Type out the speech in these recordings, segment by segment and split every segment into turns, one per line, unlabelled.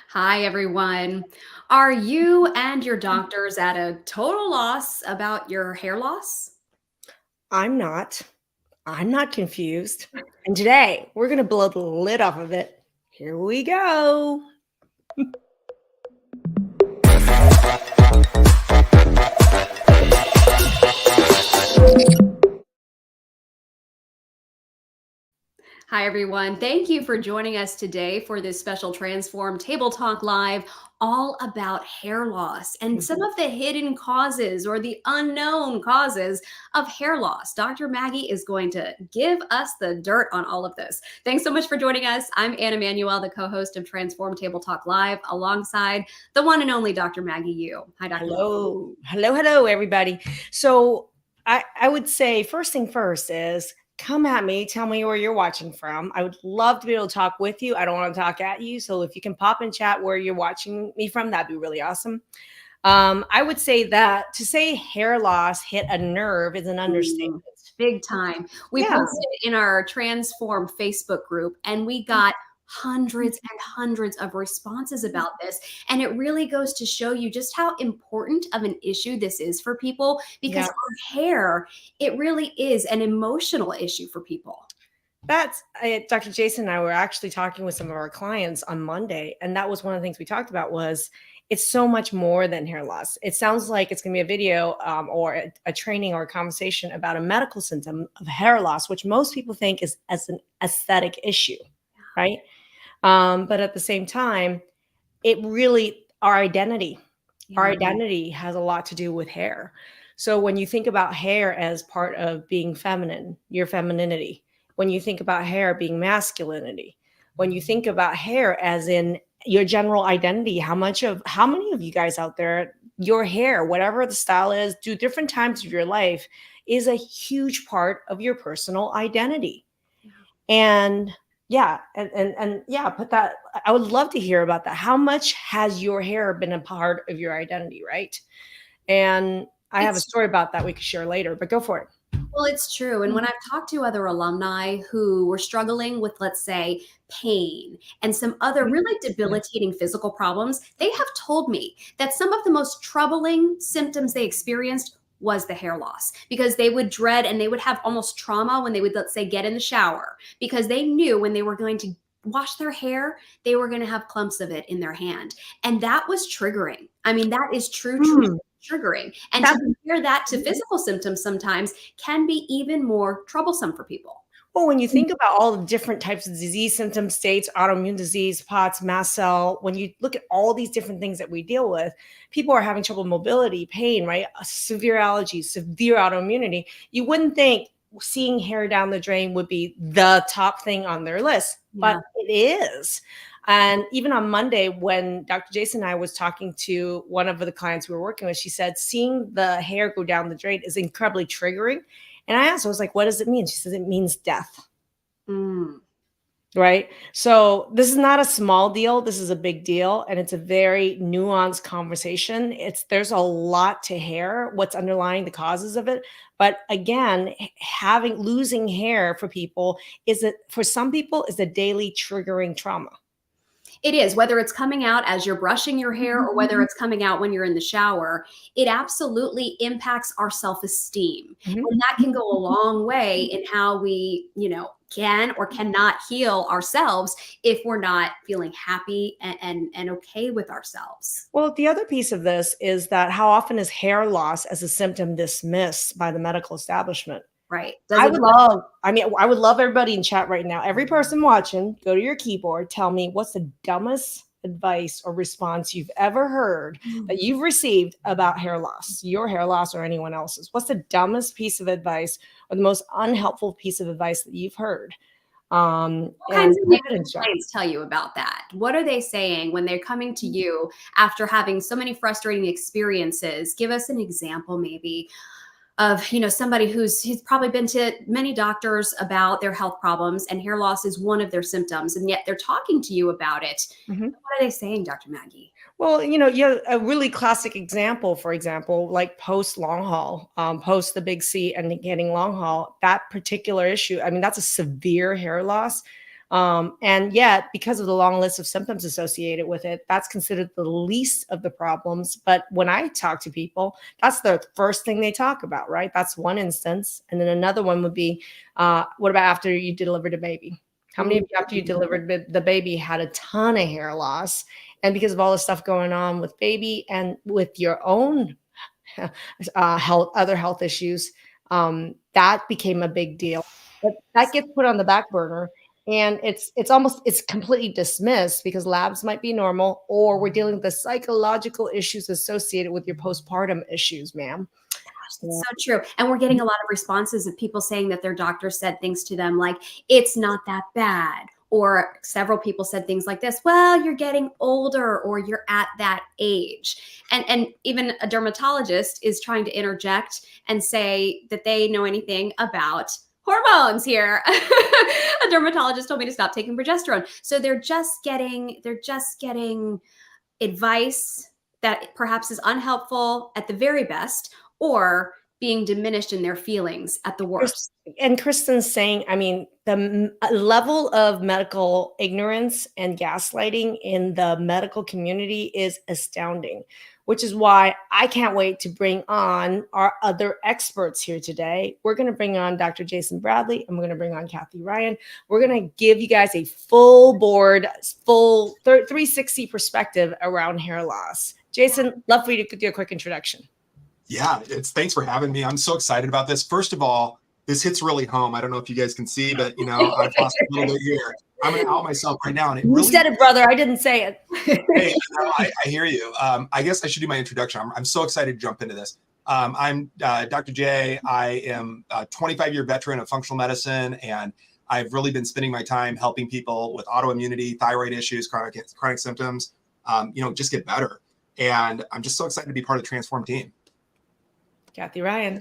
Hi, everyone. Are you and your doctors at a total loss about your hair loss?
I'm not. I'm not confused. And today we're going to blow the lid off of it. Here we go.
Hi, everyone. Thank you for joining us today for this special Transform Table Talk Live, all about hair loss and some of the hidden causes or the unknown causes of hair loss. Dr. Maggie is going to give us the dirt on all of this. Thanks so much for joining us. I'm Anna Manuel, the co-host of Transform Table Talk Live, alongside the one and only Dr. Maggie Yu. Hi, Dr. Maggie.
Hello, everybody. So I would say first thing first is come at me. Tell me where you're watching from. I would love to be able to talk with you. I don't want to talk at you. So if you can pop in chat where you're watching me from, that'd be really awesome. I would say that to say hair loss hit a nerve is an understatement.
Big time. We
Yeah.
posted in our Transform Facebook group and we got hundreds and hundreds of responses about this. And it really goes to show you just how important of an issue this is for people because
Yeah.
our hair, it really is an emotional issue for people.
That's Dr. Jason and I were actually talking with some of our clients on Monday, and that was one of the things we talked about was it's so much more than hair loss. It sounds like it's going to be a video or a training or a conversation about a medical symptom of hair loss, which most people think is as an aesthetic issue, right? But at the same time, it really our identity has a lot to do with hair. So when you think about hair as part of being feminine, your femininity, when you think about hair being masculinity, when you think about hair as in your general identity, how many of you guys out there, your hair, whatever the style is, do different times of your life is a huge part of your personal identity. And yeah, and yeah, put that. I would love to hear about that. How much has your hair been a part of your identity, right? And I have a story about that we could share later, but go for it.
Well, it's true. And when I've talked to other alumni who were struggling with, let's say, pain and some other really debilitating physical problems, they have told me that some of the most troubling symptoms they experienced was the hair loss because they would dread and they would have almost trauma when they would, let's say, get in the shower because they knew when they were going to wash their hair, they were going to have clumps of it in their hand. And that was triggering. I mean, that is true triggering. And to compare that to physical symptoms sometimes can be even more troublesome for people.
Well, when you think about all the different types of disease symptom states, autoimmune disease, POTS, mast cell, when you look at all these different things that we deal with, people are having trouble mobility, pain, right? Severe allergies, severe autoimmunity. You wouldn't think seeing hair down the drain would be the top thing on their list, but it is. And even on Monday, when Dr. Jason and I was talking to one of the clients we were working with, she said, seeing the hair go down the drain is incredibly triggering. And I asked, I was like, what does it mean? She says, it means death. Right. So this is not a small deal. This is a big deal. And it's a very nuanced conversation. There's a lot to hair, what's underlying the causes of it. But again, losing hair for people for some people is a daily triggering trauma.
It is, whether it's coming out as you're brushing your hair or whether it's coming out when you're in the shower, it absolutely impacts our self-esteem. And that can go a long way in how we, can or cannot heal ourselves if we're not feeling happy and okay with ourselves.
Well, the other piece of this is that how often is hair loss as a symptom dismissed by the medical establishment?
Right.
I would love everybody in chat right now. Every person watching, go to your keyboard, tell me what's the dumbest advice or response you've ever heard that you've received about hair loss, your hair loss or anyone else's. What's the dumbest piece of advice or the most unhelpful piece of advice that you've heard?
What kinds of clients tell you about that? What are they saying when they're coming to you after having so many frustrating experiences? Give us an example, maybe, of somebody who's probably been to many doctors about their health problems and hair loss is one of their symptoms, and yet they're talking to you about it. What are they saying, Dr. Maggie?
Well, a really classic example, for example, like post long haul, post the big C and getting long haul, that particular issue. I mean, that's a severe hair loss. And yet, because of the long list of symptoms associated with it, that's considered the least of the problems. But when I talk to people, that's the first thing they talk about, right? That's one instance. And then another one would be, what about after you delivered a baby? How many of you after you delivered the baby had a ton of hair loss? And because of all the stuff going on with baby and with your own other health issues, that became a big deal. But that gets put on the back burner, and it's completely dismissed because labs might be normal, or we're dealing with the psychological issues associated with your postpartum issues, ma'am.
So true. And we're getting a lot of responses of people saying that their doctor said things to them like, it's not that bad. Or several people said things like this, well, you're getting older or you're at that age. And even a dermatologist is trying to interject and say that they know anything about hormones here. A dermatologist told me to stop taking progesterone. So they're just getting advice that perhaps is unhelpful at the very best, or being diminished in their feelings at the worst.
And Kristen's saying, I mean, the level of medical ignorance and gaslighting in the medical community is astounding, which is why I can't wait to bring on our other experts here today. We're going to bring on Dr. Jason Bradley, and we're going to bring on Kathy Ryan. We're going to give you guys a full 360 perspective around hair loss. Jason, love for you to do a quick introduction.
Yeah, thanks for having me. I'm so excited about this. First of all, this hits really home. I don't know if you guys can see, but I've lost a little bit here. I'm going to out myself right now. And
You said it, brother. I didn't say it.
Hey, I hear you. I guess I should do my introduction. I'm so excited to jump into this. I'm Dr. J. I am a 25-year veteran of functional medicine, and I've really been spending my time helping people with autoimmunity, thyroid issues, chronic symptoms, just get better. And I'm just so excited to be part of the Transform team.
Kathy Ryan.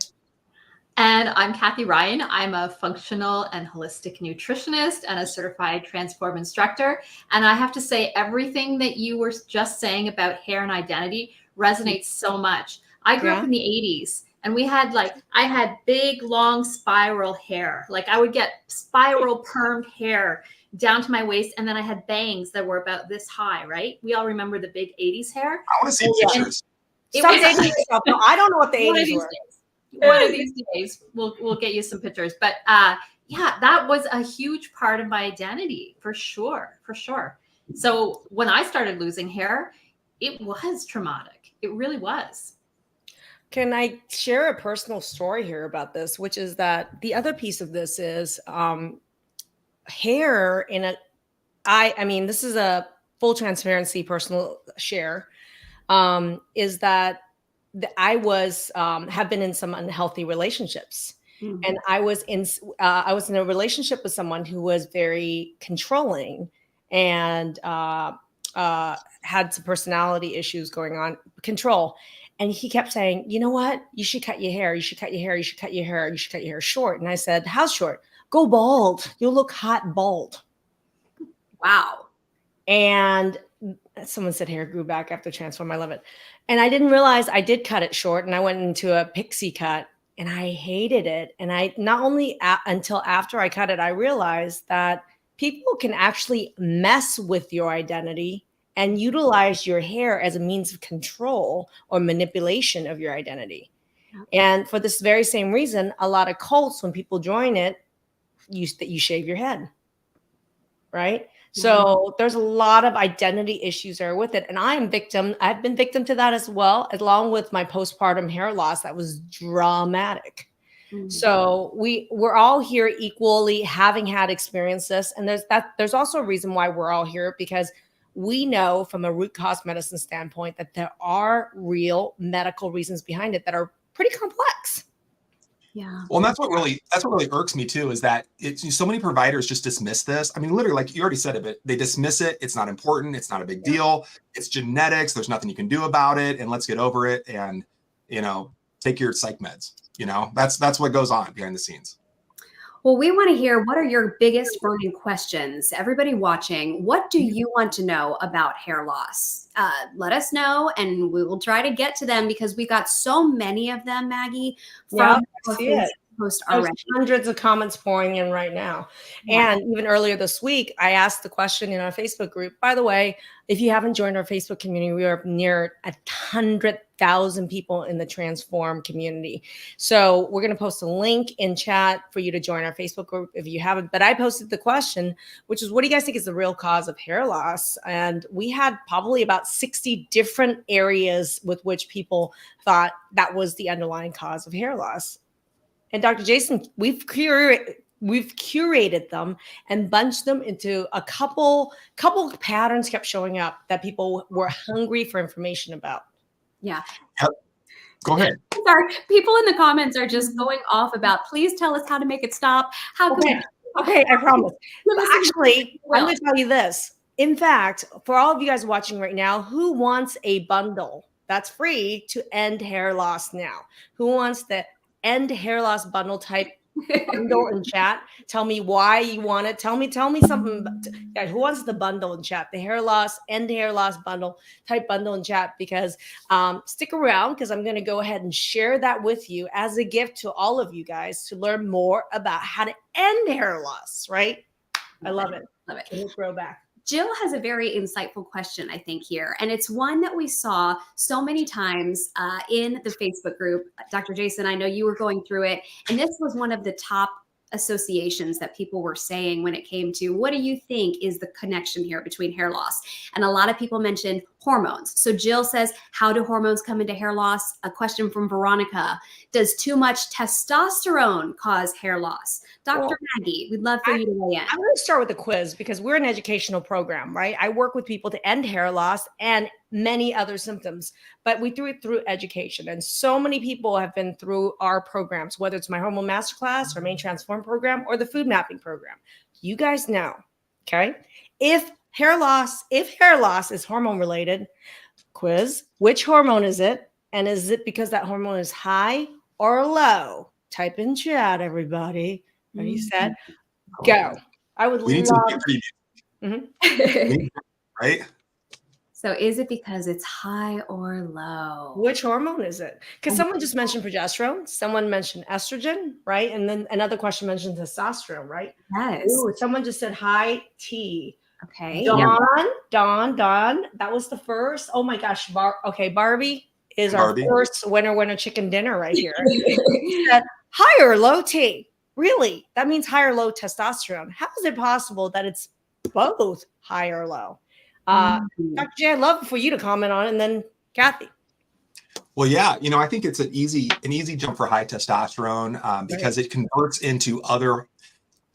And I'm Kathy Ryan. I'm a functional and holistic nutritionist and a certified Transform instructor. And I have to say, everything that you were just saying about hair and identity resonates so much. I grew up in the 80s, and I had big, long spiral hair. Like I would get spiral permed hair down to my waist, and then I had bangs that were about this high, right? We all remember the big 80s hair.
I want to see pictures.
Stop dating yourself. No, I don't know what the 80s were.
One of these days, we'll get you some pictures. But that was a huge part of my identity, for sure. So when I started losing hair, it was traumatic. It really was.
Can I share a personal story here about this, which is that the other piece of this is hair I mean, this is a full transparency personal share, is that I have been in some unhealthy relationships. Mm-hmm. And I was in a relationship with someone who was very controlling and had some personality issues going on, control. And he kept saying, you know what? You should cut your hair. You should cut your hair. You should cut your hair. You should cut your hair short. And I said, how short? Go bald. You'll look hot bald.
Wow.
And someone said hair grew back after Transform. I love it. And I didn't realize I did cut it short, and I went into a pixie cut, and I hated it. And I not only until after I cut it, I realized that people can actually mess with your identity and utilize your hair as a means of control or manipulation of your identity. And for this very same reason, a lot of cults, when people join it, you shave your head, right? Mm-hmm. So there's a lot of identity issues there with it. And I've been victim to that as well, along with my postpartum hair loss that was dramatic. Mm-hmm. So we're all here equally, having had experienced this. And there's also a reason why we're all here, because we know from a root cause medicine standpoint that there are real medical reasons behind it that are pretty complex.
Yeah.
Well, and that's what really irks me too, is that so many providers just dismiss this. I mean, literally, like you already said it, but they dismiss it. It's not important. It's not a big deal. It's genetics. There's nothing you can do about it. And let's get over it. And, take your psych meds. That's what goes on behind the scenes.
Well, we want to hear, what are your biggest burning questions? Everybody watching, what do you want to know about hair loss? Let us know, and we will try to get to them, because we got so many of them, Maggie, from post
There's
already.
hundreds of comments pouring in right now.
Yeah.
And even earlier this week, I asked the question in our Facebook group. By the way, if you haven't joined our Facebook community, we are near 100,000 people in the Transform community. So we're going to post a link in chat for you to join our Facebook group if you haven't. But I posted the question, which is, what do you guys think is the real cause of hair loss? And we had probably about 60 different areas with which people thought that was the underlying cause of hair loss. And Dr. Jason, we've curated them and bunched them into a couple patterns kept showing up that people were hungry for information about.
Yeah.
Go ahead.
Sorry, people in the comments are just going off about, please tell us how to make it stop. How can
Okay, I promise.
Give us
Actually,
Well.
I'm going to tell you this. In fact, for all of you guys watching right now, who wants a bundle that's free to end hair loss now? Who wants the end hair loss bundle? Type bundle in chat. Tell me why you want it. Tell me something. Guys, who wants the bundle in chat? The hair loss, end hair loss bundle. Type bundle in chat, because stick around, because I'm going to go ahead and share that with you as a gift to all of you guys to learn more about how to end hair loss, right? I love it.
Love it.
Let's grow back.
Jill has a very insightful question, I think, here. And it's one that we saw so many times in the Facebook group. Dr. Jason, I know you were going through it. And this was one of the top associations that people were saying when it came to, what do you think is the connection here between hair loss? And a lot of people mentioned hormones. So Jill says, how do hormones come into hair loss? A question from Veronica: does too much testosterone cause hair loss? Dr. Maggie, we'd love for you to weigh in.
I'm going to start with a quiz, because we're an educational program, right? I work with people to end hair loss and many other symptoms, but we do it through education. And so many people have been through our programs, whether it's my Hormone Masterclass or main Transform program or the food mapping program. You guys know, okay? If hair loss is hormone related, quiz, which hormone is it? And is it because that hormone is high or low? Type in chat, everybody. Ready, set, go. I would
We need some
love.
preview, right?
So is it because it's high or low?
Which hormone is it? Because someone just mentioned progesterone, someone mentioned estrogen, right? And then another question mentioned testosterone, right?
Yes.
Ooh, someone just said high T.
Okay.
Dawn, that was the first. Oh my gosh, Barbie is our first winner chicken dinner right here. She said high or low T. Really? That means high or low testosterone. How is it possible that it's both high or low? Dr. J, I'd love for you to comment on it, and then Kathy.
Well, yeah, I think it's an easy jump for high testosterone because it converts into other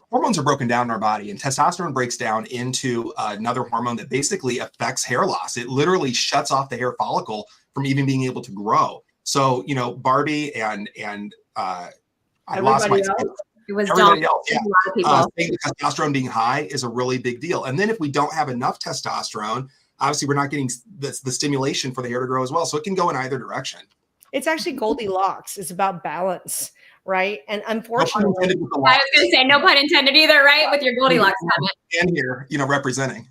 hormones are broken down in our body, and testosterone breaks down into another hormone that basically affects hair loss. It literally shuts off the hair follicle from even being able to grow. So, Barbie and I lost my.
It was
everybody else. Yeah.
A lot of people.
Saying testosterone being high is a really big deal. And then if we don't have enough testosterone, obviously we're not getting the stimulation for the hair to grow as well. So it can go in either direction.
It's actually Goldilocks. It's about balance, right? And unfortunately,
I was going to say no pun intended either, right? With your Goldilocks comment.
And here, representing.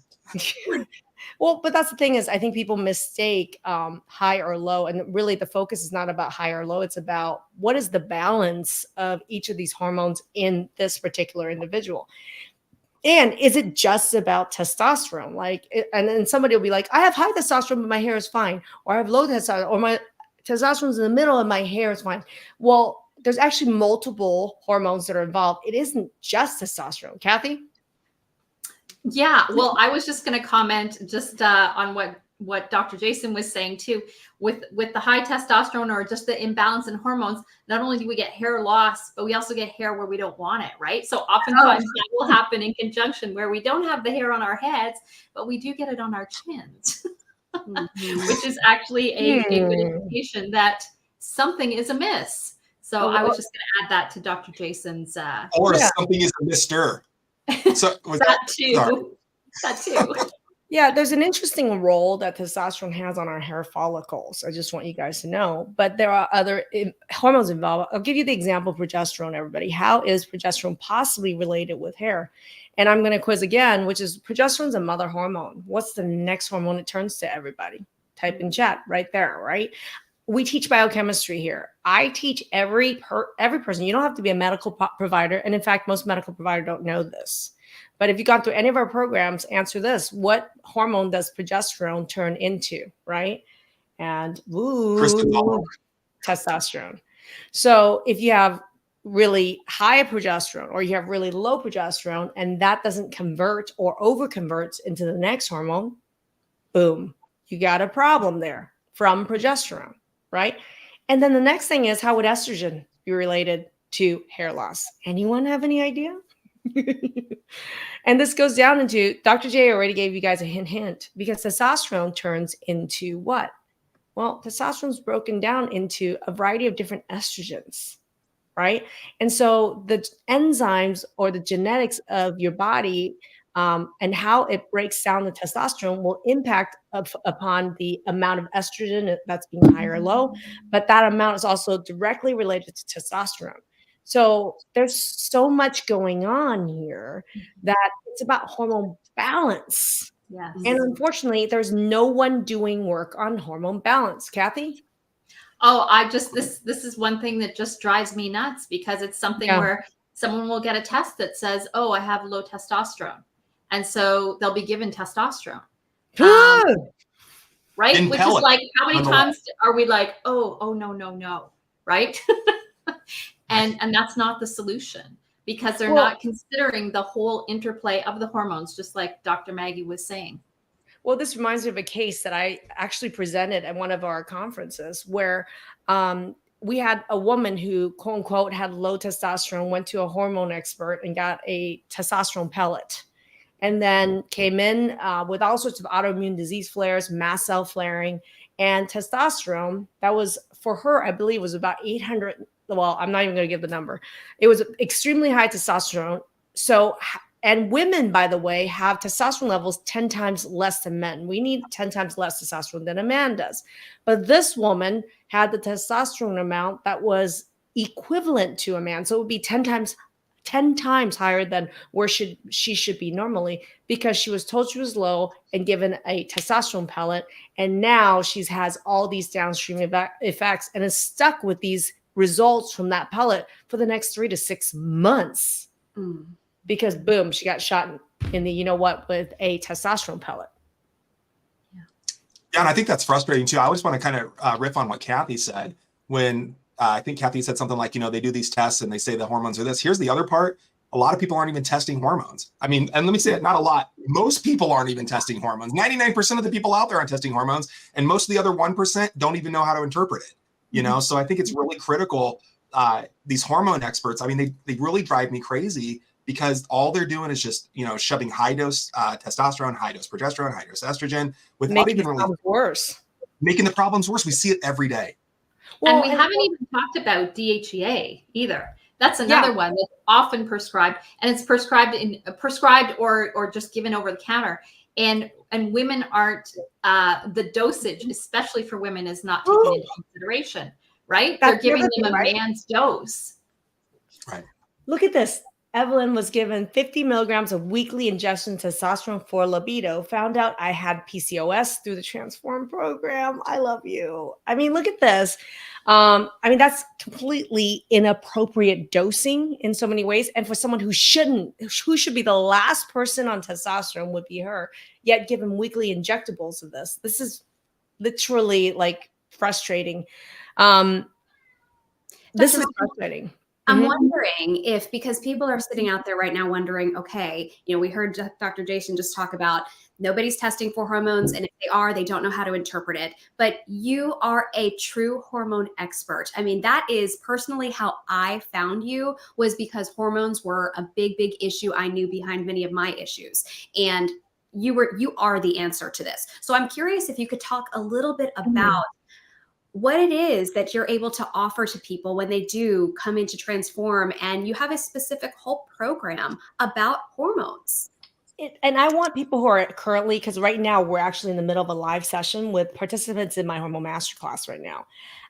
Well, but that's the thing is, I think people mistake high or low, and really the focus is not about high or low. It's about what is the balance of each of these hormones in this particular individual. And is it just about testosterone? And then somebody will be like, I have high testosterone, but my hair is fine. Or I have low testosterone, or my testosterone's in the middle and my hair is fine. Well, there's actually multiple hormones that are involved. It isn't just testosterone. Kathy?
Yeah, well, I was just going to comment just on what Dr. Jason was saying too. With the high testosterone or just the imbalance in hormones, not only do we get hair loss, but we also get hair where we don't want it, right? So oftentimes that will happen in conjunction where we don't have the hair on our heads, but we do get it on our chins, which is actually a good indication that something is amiss. So I was just going to add that to Dr. Jason's.
Or something is a mister. So
that too.
Yeah, there's an interesting role that testosterone has on our hair follicles. I just want you guys to know. But there are other hormones involved. I'll give you the example of progesterone, everybody. How is progesterone possibly related with hair? And I'm going to quiz again, which is progesterone's a mother hormone. What's the next hormone it turns to, everybody? Type in chat right there, right? we teach biochemistry here. I teach every person. You don't have to be a medical provider. And in fact, most medical providers don't know this. But if you've gone through any of our programs, answer this. What hormone does progesterone turn into, right? And testosterone. So if you have really high progesterone or you have really low progesterone and that doesn't convert or over converts into the next hormone, boom, you got a problem there from progesterone, right? And then the next thing is, how would estrogen be related to hair loss? Anyone have any idea? And this goes down into, Dr. J already gave you guys a hint, because testosterone turns into what? Well, testosterone is broken down into a variety of different estrogens, right? And so the enzymes or the genetics of your body and how it breaks down the testosterone will impact upon the amount of estrogen that's being high or low, but that amount is also directly related to testosterone. So there's so much going on here that it's about hormone balance.
Yes.
And unfortunately, there's no one doing work on hormone balance. Kathy?
Oh, this is one thing that just drives me nuts, because it's something where someone will get a test that says, oh, I have low testosterone. And so they'll be given testosterone. Right? Which is like, how many times are we like, oh, no, right? And that's not the solution, because they're not considering the whole interplay of the hormones, just like Dr. Maggie was saying.
Well, this reminds me of a case that I actually presented at one of our conferences where we had a woman who, quote unquote, had low testosterone, went to a hormone expert and got a testosterone pellet, and then came in with all sorts of autoimmune disease flares, mast cell flaring, and testosterone. That was, for her, I believe, was about 800. Well, I'm not even going to give the number. It was extremely high testosterone. So, and women, by the way, have testosterone levels 10 times less than men. We need 10 times less testosterone than a man does. But this woman had the testosterone amount that was equivalent to a man. So it would be 10 times higher than where she should be normally, because she was told she was low and given a testosterone pellet. And now she has all these downstream effects and is stuck with these results from that pellet for the next 3 to 6 months. Because boom, she got shot in the, with a testosterone pellet.
Yeah, and I think that's frustrating too. I always want to kind of riff on what Kathy said when I think Kathy said something like, they do these tests and they say the hormones are this. Here's the other part. A lot of people aren't even testing hormones. I mean, and let me say it, not a lot. Most people aren't even testing hormones. 99% of the people out there aren't testing hormones. And most of the other 1% don't even know how to interpret it. So I think it's really critical. These hormone experts, I mean, they really drive me crazy, because all they're doing is just, shoving high dose testosterone, high dose progesterone, high dose estrogen, without even really making the problems worse. We see it every day.
Well, and we haven't even talked about DHEA either. That's another one that's often prescribed, and it's prescribed or just given over the counter. And women aren't, the dosage, especially for women, is not taken into consideration, right? They're giving them a man's dose.
Right.
Look at this. Evelyn was given 50 milligrams of weekly ingestion testosterone for libido, found out I had PCOS through the Transform program. I love you. I mean, look at this. That's completely inappropriate dosing in so many ways. And for someone who should be the last person on testosterone would be her, yet given weekly injectables of this. This is literally like frustrating. This is frustrating.
I'm wondering if, because people are sitting out there right now wondering, okay, we heard Dr. Jason just talk about nobody's testing for hormones, and if they are, they don't know how to interpret it. But you are a true hormone expert. I mean, that is personally how I found you, was because hormones were a big, big issue I knew behind many of my issues. And you are the answer to this. So I'm curious if you could talk a little bit about what it is that you're able to offer to people when they do come into Transform, and you have a specific whole program about hormones.
And I want people who are currently, because right now we're actually in the middle of a live session with participants in my Hormone Masterclass right now.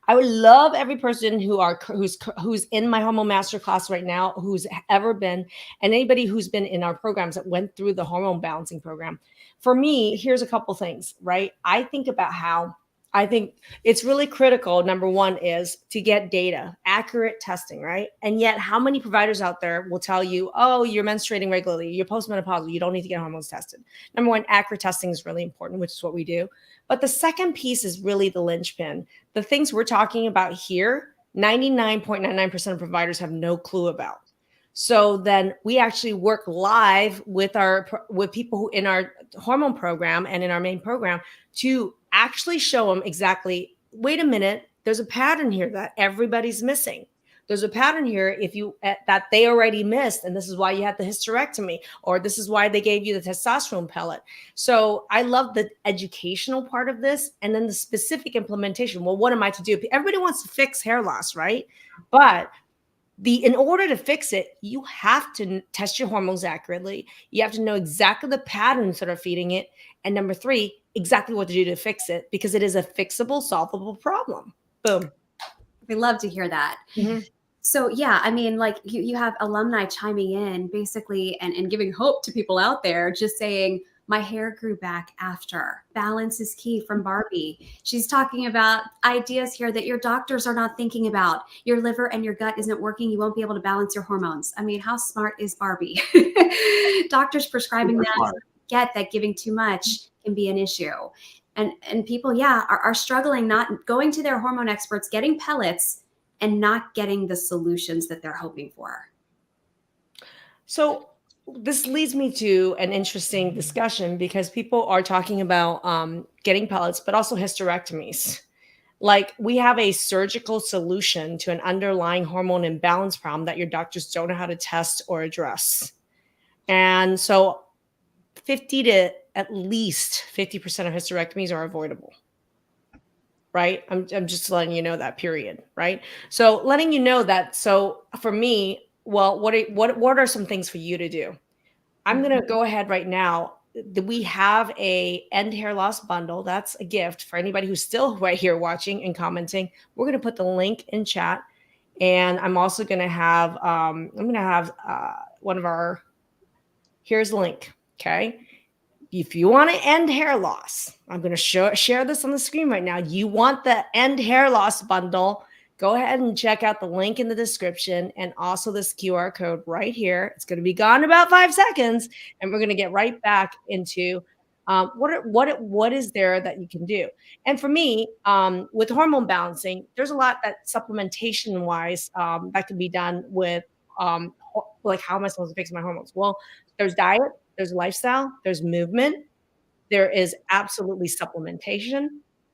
I would love every person who's in my Hormone Masterclass right now, who's ever been, and anybody who's been in our programs that went through the hormone balancing program. For me, here's a couple things, right? I think about how I think it's really critical. Number one is to get data, accurate testing, right? And yet, how many providers out there will tell you, oh, you're menstruating regularly, you're postmenopausal, you don't need to get hormones tested? Number one, accurate testing is really important, which is what we do. But the second piece is really the linchpin. The things we're talking about here, 99.99% of providers have no clue about. So then we actually work live with people who in our hormone program and in our main program to actually show them exactly, wait a minute, there's a pattern here that everybody's missing. There's a pattern here that they already missed, and this is why you had the hysterectomy, or this is why they gave you the testosterone pellet. So I love the educational part of this, and then the specific implementation. Well, what am I to do? Everybody wants to fix hair loss, right? But in order to fix it, you have to test your hormones accurately. You have to know exactly the patterns that are feeding it. And number three, exactly what to do to fix it, because it is a fixable, solvable problem. Boom.
We love to hear that.
Mm-hmm.
So yeah, I mean, like you have alumni chiming in basically and giving hope to people out there, just saying, my hair grew back after. Balance is key from Barbie. She's talking about ideas here that your doctors are not thinking about. Your liver and your gut isn't working. You won't be able to balance your hormones. I mean, how smart is Barbie? Doctors prescribing that, get that giving too much can be an issue. And people, are struggling, not going to their hormone experts, getting pellets and not getting the solutions that they're hoping for.
So this leads me to an interesting discussion, because people are talking about getting pellets, but also hysterectomies. Like, we have a surgical solution to an underlying hormone imbalance problem that your doctors don't know how to test or address. And so at least 50% of hysterectomies are avoidable. Right? I'm just letting you know that, period. Right? So letting you know that. So for me, well, what are some things for you to do? I'm going to go ahead right now. We have a end hair loss bundle. That's a gift for anybody who's still right here watching and commenting. We're going to put the link in chat. And I'm also going to have, one of our, here's the link. Okay. If you want to end hair loss, I'm going to share this on the screen right now. You want the end hair loss bundle, go ahead and check out the link in the description and also this QR code right here. It's going to be gone in about 5 seconds, and we're going to get right back into what is there that you can do. And for me, with hormone balancing, there's a lot that supplementation wise that can be done with like, how am I supposed to fix my hormones? Well, there's diet, there's lifestyle, there's movement, there is absolutely supplementation,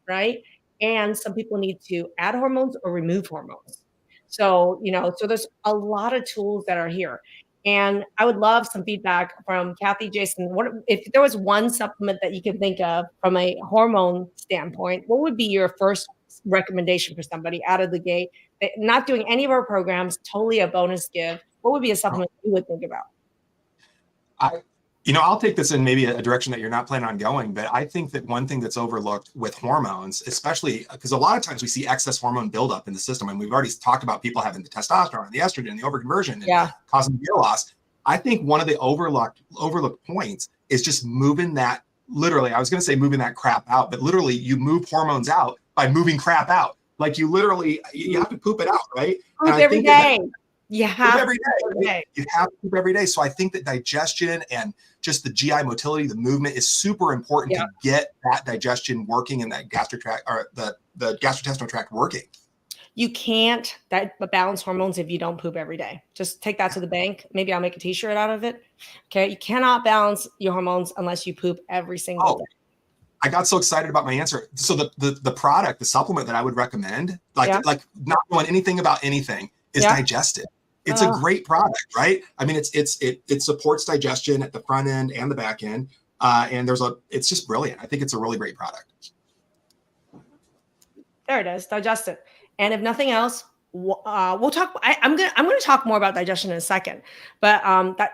right? And some people need to add hormones or remove hormones. So, so there's a lot of tools that are here. And I would love some feedback from Kathy, Jason. What if there was one supplement that you can think of from a hormone standpoint? What would be your first recommendation for somebody out of the gate? Not doing any of our programs, totally a bonus give. What would be a supplement you would think about?
I'll take this in maybe a direction that you're not planning on going, but I think that one thing that's overlooked with hormones, especially because a lot of times we see excess hormone buildup in the system, and we've already talked about people having the testosterone and the estrogen and the overconversion and causing hair loss. I think one of the overlooked points is just moving that, literally, I was going to say moving that crap out, but literally you move hormones out by moving crap out. Like, you have to poop it out, right?
Poop every day. You have
to every day. You have to poop every day. So I think that digestion and just the GI motility, the movement is super important to get that digestion working and that gastric tract, or the gastrointestinal tract working.
You can't balance hormones if you don't poop every day. Just take that to the bank. Maybe I'll make a t-shirt out of it. Okay. You cannot balance your hormones unless you poop every single day.
I got so excited about my answer. So the product, the supplement that I would recommend, like not knowing anything about anything, is Digested. It's a great product, right? I mean, it supports digestion at the front end and the back end. And it's just brilliant. I think it's a really great product.
There it is, Digested. And if nothing else, we'll talk. I'm going to talk more about digestion in a second, but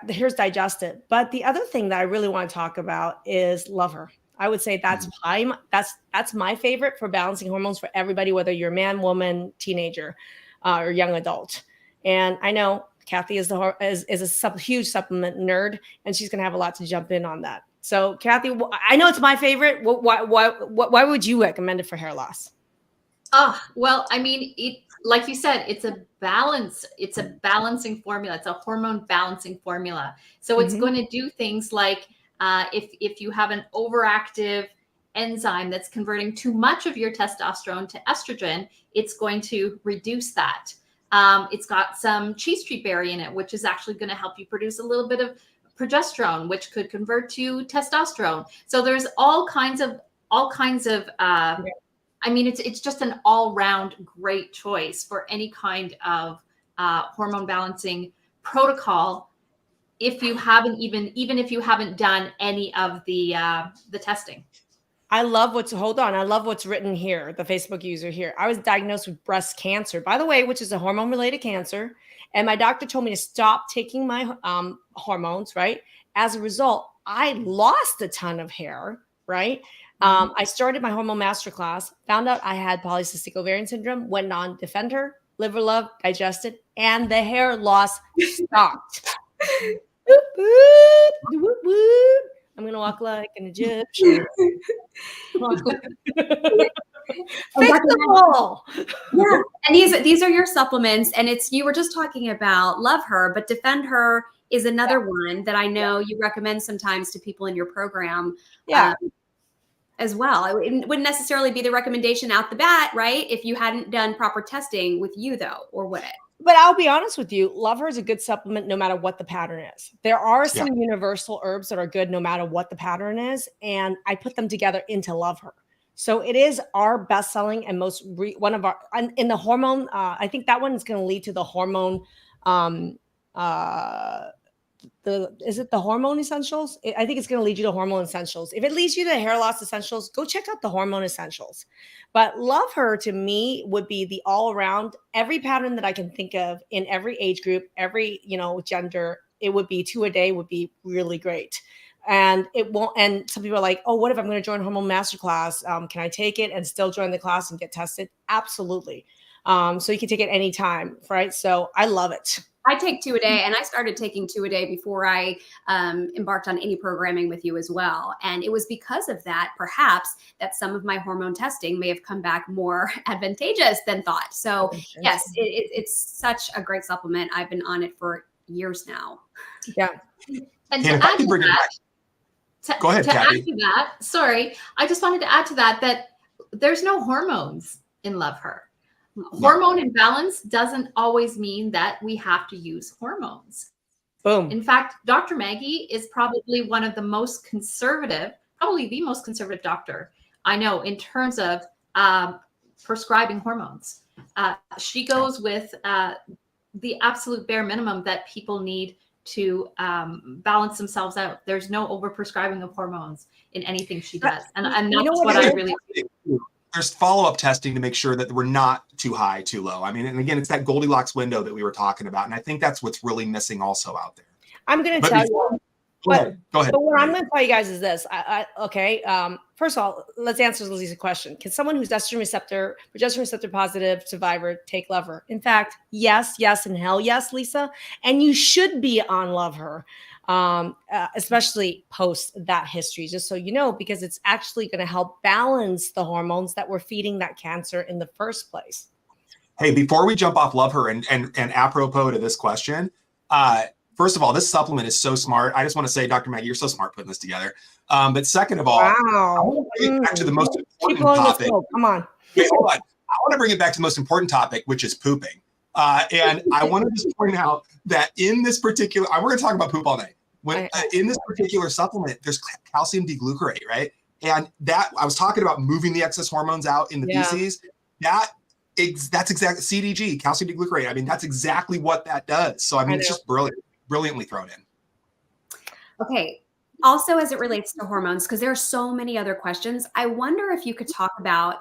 here's Digested. But the other thing that I really want to talk about is Love Her. I would say that's my favorite for balancing hormones for everybody, whether you're a man, woman, teenager, or young adult. And I know Kathy is a huge supplement nerd, and she's going to have a lot to jump in on that. So Kathy, I know it's my favorite. Why would you recommend it for hair loss?
Oh, well, I mean, like you said, it's a balance. It's a balancing formula. It's a hormone balancing formula. So it's going to do things like if you have an overactive enzyme that's converting too much of your testosterone to estrogen, it's going to reduce that. It's got some cheese tree berry in it, which is actually going to help you produce a little bit of progesterone, which could convert to testosterone. So there's all kinds of I mean, it's just an all-round great choice for any kind of hormone balancing protocol. If you haven't even if you haven't done any of the testing.
I love what's written here. The Facebook user here. I was diagnosed with breast cancer, by the way, which is a hormone-related cancer, and my doctor told me to stop taking my hormones. Right. As a result, I lost a ton of hair. Right. I started my hormone masterclass, found out I had polycystic ovarian syndrome, went on Defender, Liver Love, digested, and the hair loss stopped. I'm gonna walk like an Egyptian. Fixable.
Yeah, and these are your supplements, and you were just talking about Love Her, but Defend Her is another one that I know you recommend sometimes to people in your program. As well. It wouldn't necessarily be the recommendation out the bat, right? If you hadn't done proper testing with you, though, or would it?
But I'll be honest with you, Love Her is a good supplement no matter what the pattern is. There are some universal herbs that are good no matter what the pattern is, and I put them together into Love Her. So it is our best-selling and one of our in the hormone. I think that one is going to lead to the hormone. Is it the hormone essentials? I think it's going to lead you to hormone essentials. If it leads you to hair loss essentials, go check out the hormone essentials. But Love Her to me would be the all around, every pattern that I can think of in every age group, every, gender, it would be 2 a day would be really great. And it won't, and some people are like, oh, what if I'm going to join Hormone Masterclass? Can I take it and still join the class and get tested? Absolutely. So you can take it anytime, right? So I love it.
I take 2 a day, and I started taking 2 a day before I embarked on any programming with you as well. And it was because of that, perhaps, that some of my hormone testing may have come back more advantageous than thought. So yes, it's such a great supplement. I've been on it for years now.
Yeah.
And to add to that,
go ahead, Kathy.
Add to that, sorry, I just wanted to add to that there's no hormones in Love Her. Hormone imbalance doesn't always mean that we have to use hormones.
Boom.
In fact, Dr. Maggie is probably one of the most conservative, probably the most conservative doctor I know in terms of prescribing hormones. She goes with the absolute bare minimum that people need to balance themselves out. There's no overprescribing of hormones in anything she does. And that's what I really do.
There's follow-up testing to make sure that we're not too high, too low. I mean, and again, it's that Goldilocks window that we were talking about. And I think that's what's really missing also out there.
I'm going to tell you.
Go ahead.
But what I'm going to tell you guys is this. First of all, let's answer Lisa's question. Can someone who's progesterone receptor positive survivor take Love Her? In fact, yes, and hell yes, Lisa. And you should be on Love Her. Especially post that history, just so you know, because it's actually going to help balance the hormones that were feeding that cancer in the first place.
Hey, before we jump off Love Her and apropos to this question, first of all, this supplement is so smart. I just want to say, Dr. Maggie, you're so smart putting this together. But second of all, I want to bring it back to the most important topic.
Come on.
Wait, hold on. I want to bring it back to the most important topic, which is pooping. And I want to just point out that in this particular, we're going to talk about poop all night. In this particular supplement, there's calcium D-glucarate, right? And that I was talking about moving the excess hormones out in the feces. That's exactly CDG, calcium D-glucarate. I mean, that's exactly what that does. So I mean, it's just brilliantly thrown in.
Okay. Also, as it relates to hormones, because there are so many other questions, I wonder if you could talk about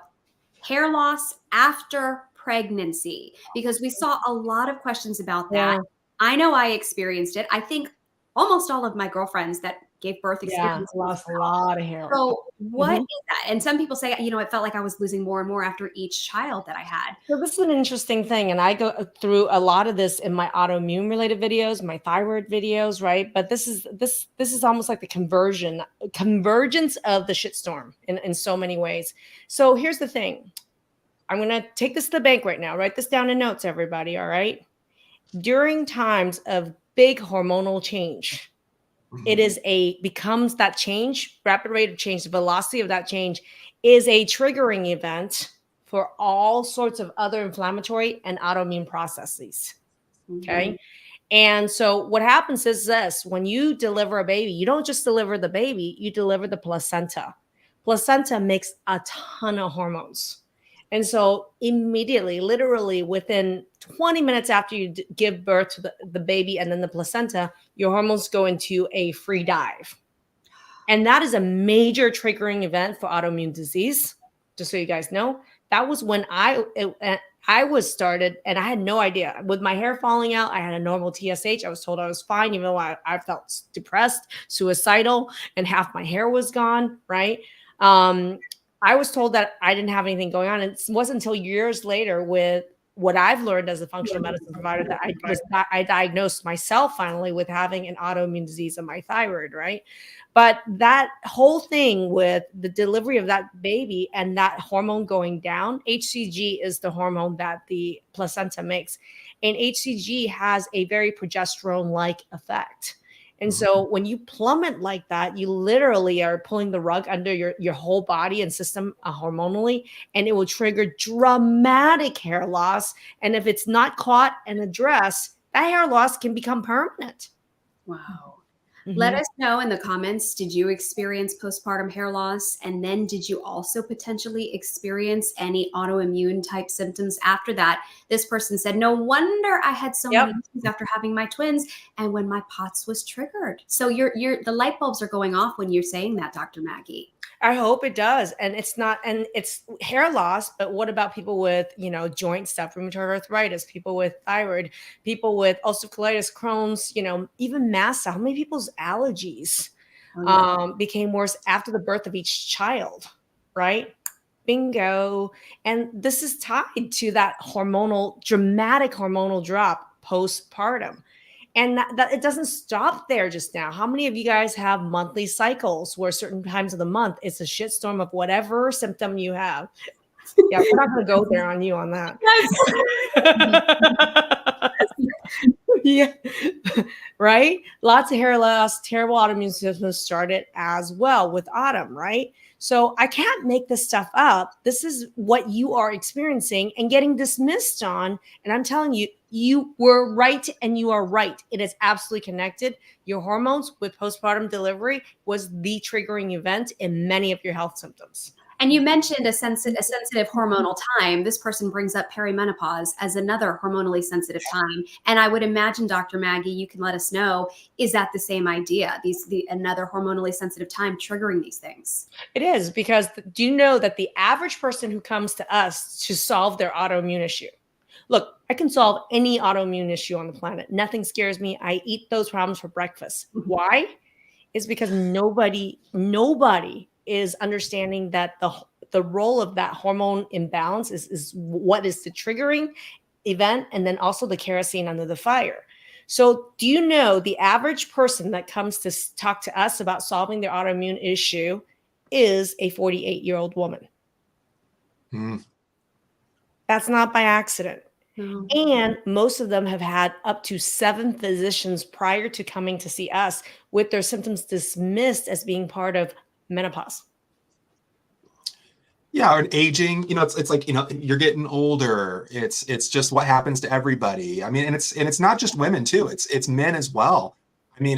hair loss after pregnancy, because we saw a lot of questions about that. I know I experienced it. I think almost all of my girlfriends that gave birth experienced
lost a lot of hair.
So What is that? And some people say, it felt like I was losing more and more after each child that I had.
So this is an interesting thing. And I go through a lot of this in my autoimmune related videos, my thyroid videos, right? But this is almost like the convergence of the shitstorm in so many ways. So here's the thing. I'm going to take this to the bank right now. Write this down in notes, everybody. All right. During times of big hormonal change, becomes that change, rapid rate of change, the velocity of that change is a triggering event for all sorts of other inflammatory and autoimmune processes. Okay. And so what happens is this: when you deliver a baby, you don't just deliver the baby, you deliver the placenta. Placenta makes a ton of hormones. And so immediately, literally within 20 minutes after you give birth to the baby and then the placenta, your hormones go into a free dive. And that is a major triggering event for autoimmune disease. Just so you guys know, that was when I was started, and I had no idea. With my hair falling out, I had a normal TSH. I was told I was fine, even though I felt depressed, suicidal, and half my hair was gone, right? I was told that I didn't have anything going on. And it wasn't until years later, with what I've learned as a functional medicine provider, that I diagnosed myself finally with having an autoimmune disease of my thyroid, right? But that whole thing with the delivery of that baby and that hormone going down, HCG is the hormone that the placenta makes. And HCG has a very progesterone-like effect. And so when you plummet like that, you literally are pulling the rug under your whole body and system hormonally, and it will trigger dramatic hair loss. And if it's not caught and addressed, that hair loss can become permanent.
Wow. Let us know in the comments, did you experience postpartum hair loss? And then did you also potentially experience any autoimmune type symptoms after that? This person said, no wonder I had so many issues after having my twins and when my POTS was triggered. So the light bulbs are going off when you're saying that, Dr. Maggie.
I hope it does. And it's hair loss, but what about people with, joint stuff, rheumatoid arthritis, people with thyroid, people with ulcerative colitis, Crohn's, even mast cell? How many people's allergies became worse after the birth of each child, right? Bingo. And this is tied to that dramatic hormonal drop postpartum. And that it doesn't stop there just now. How many of you guys have monthly cycles where certain times of the month it's a shitstorm of whatever symptom you have? Yeah, we're not going to go there on you on that. Yeah, right? Lots of hair loss, terrible autoimmune symptoms started as well with autumn, right? So I can't make this stuff up. This is what you are experiencing and getting dismissed on. And I'm telling you, you were right and you are right. It is absolutely connected. Your hormones with postpartum delivery was the triggering event in many of your health symptoms.
And you mentioned a sensitive hormonal time. This person brings up perimenopause as another hormonally sensitive time. And I would imagine, Dr. Maggie, you can let us know, is that the same idea? Another hormonally sensitive time triggering these things?
It is, because do you know that the average person who comes to us to solve their autoimmune issue, look, I can solve any autoimmune issue on the planet. Nothing scares me. I eat those problems for breakfast. Why? It's because nobody is understanding that the role of that hormone imbalance is what is the triggering event, and then also the kerosene under the fire. So do you know the average person that comes to talk to us about solving their autoimmune issue is a 48-year-old woman? That's not by accident.
No.
And most of them have had up to 7 physicians prior to coming to see us with their symptoms dismissed as being part of menopause.
Yeah, and aging, it's like, you're getting older. It's just what happens to everybody. I mean, and it's not just women too. It's men as well. I mean,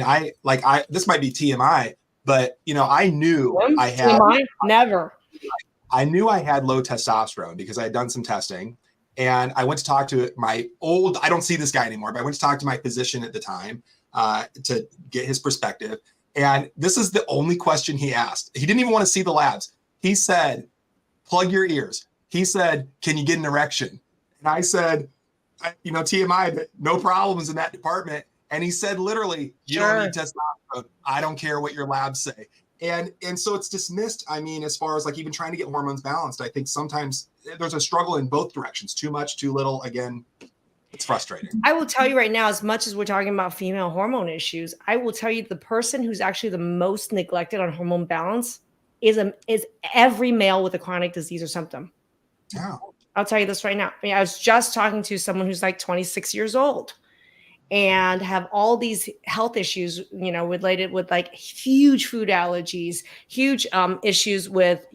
this might be TMI, but I knew I had I knew I had low testosterone because I had done some testing, and I went to talk to I don't see this guy anymore, but I went to talk to my physician at the time to get his perspective. And this is the only question he asked. He didn't even want to see the labs. He said, plug your ears. He said, can you get an erection? And I said, TMI, no problems in that department. And he said, literally, you don't need testosterone. I don't care what your labs say. And so it's dismissed. I mean, as far as like even trying to get hormones balanced, I think sometimes there's a struggle in both directions. Too much, too little. Again, it's frustrating.
I will tell you right now, as much as we're talking about female hormone issues, I will tell you the person who's actually the most neglected on hormone balance is every male with a chronic disease or symptom.
Yeah.
I'll tell you this right now. I mean, I was just talking to someone who's like 26 years old and have all these health issues, you know, related with like huge food allergies, huge issues with,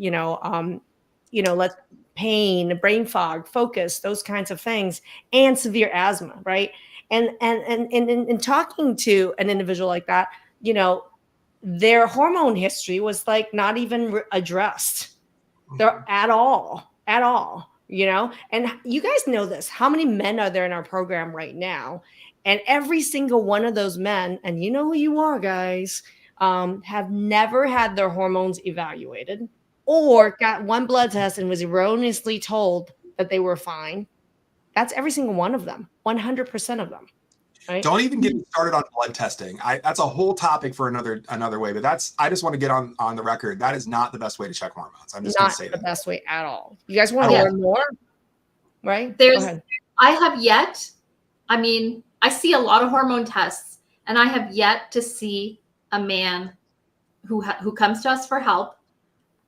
pain, brain fog, focus, those kinds of things, and severe asthma, right? And in talking to an individual like that, you know, their hormone history was like not even addressed. They're at all, you know? And you guys know this. How many men are there in our program right now? And every single one of those men, and you know who you are, guys, have never had their hormones evaluated or got one blood test and was erroneously told that they were fine. That's every single one of them, 100% of them. Right?
Don't even get me started on blood testing. That's a whole topic for another way. But I just want to get on the record. That is not the best way to check hormones. I'm just going to say
not the
that.
best way at all. You guys want to learn more? Right?
I have yet. I mean, I see a lot of hormone tests, and I have yet to see a man who comes to us for help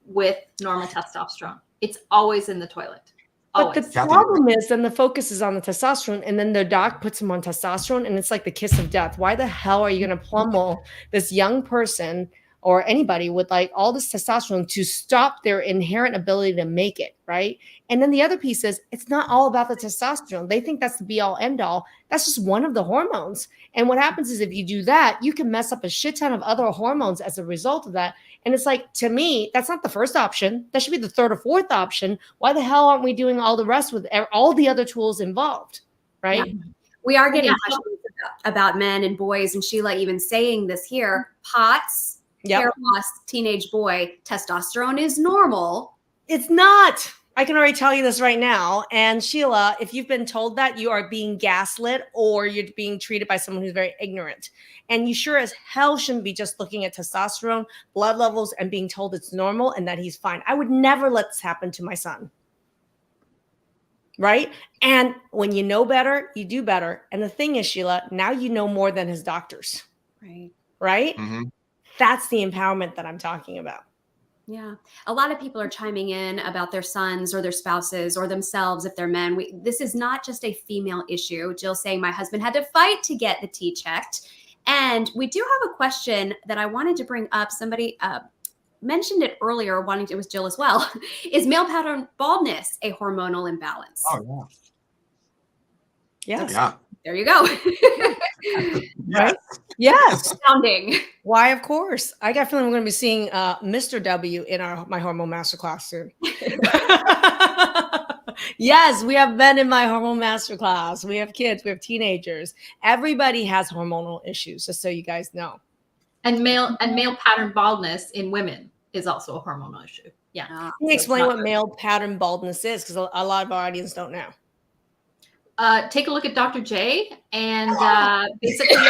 with normal testosterone. It's always in the toilet.
But the problem is then the focus is on the testosterone, and then the doc puts him on testosterone, and it's like the kiss of death. Why the hell are you going to pummel this young person or anybody with like all this testosterone to stop their inherent ability to make it, right? And then the other piece is it's not all about the testosterone. They think that's the be all end all. That's just one of the hormones. And what happens is if you do that, you can mess up a shit ton of other hormones as a result of that. And it's like, to me, that's not the first option. That should be the third or fourth option. Why the hell aren't we doing all the rest with all the other tools involved, right?
Yeah. We are getting questions about men and boys, and Sheila even saying this here, POTS, hair loss, teenage boy, testosterone is normal.
It's not. I can already tell you this right now. And Sheila, if you've been told that, you are being gaslit or you're being treated by someone who's very ignorant. And you sure as hell shouldn't be just looking at testosterone, blood levels, and being told it's normal and that he's fine. I would never let this happen to my son. Right? And when you know better, you do better. And the thing is, Sheila, now you know more than his doctors.
Right.
Right?
Mm-hmm.
That's the empowerment that I'm talking about.
Yeah. A lot of people are chiming in about their sons or their spouses or themselves if they're men. This is not just a female issue. Jill saying my husband had to fight to get the T checked. And we do have a question that I wanted to bring up. Somebody mentioned it earlier, it was Jill as well. Is male pattern baldness a hormonal imbalance?
Oh, yeah.
Yes.
Yeah.
There you go.
Right? Yes.
Sounding.
Why, of course. I got a feeling we're going to be seeing Mr. W in my hormone masterclass soon. Yes, we have men in my hormone masterclass. We have kids. We have teenagers. Everybody has hormonal issues, just so you guys know.
And male pattern baldness in women is also a hormonal issue. Yeah.
Can you explain what male pattern baldness is? Because a lot of our audience don't know.
Take a look at Dr. J and basically for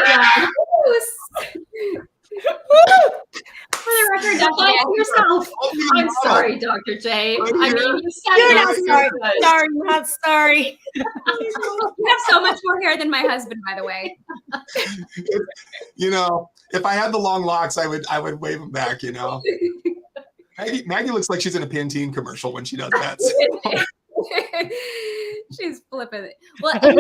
the record, don't yourself. I'm sorry, Dr. J. I mean, you said
you're not sorry. Sorry, not sorry.
You have so much more hair than my husband, by the way.
If I had the long locks, I would wave them back. Maggie looks like she's in a Pantene commercial when she does that. So.
She's flipping it. Well, but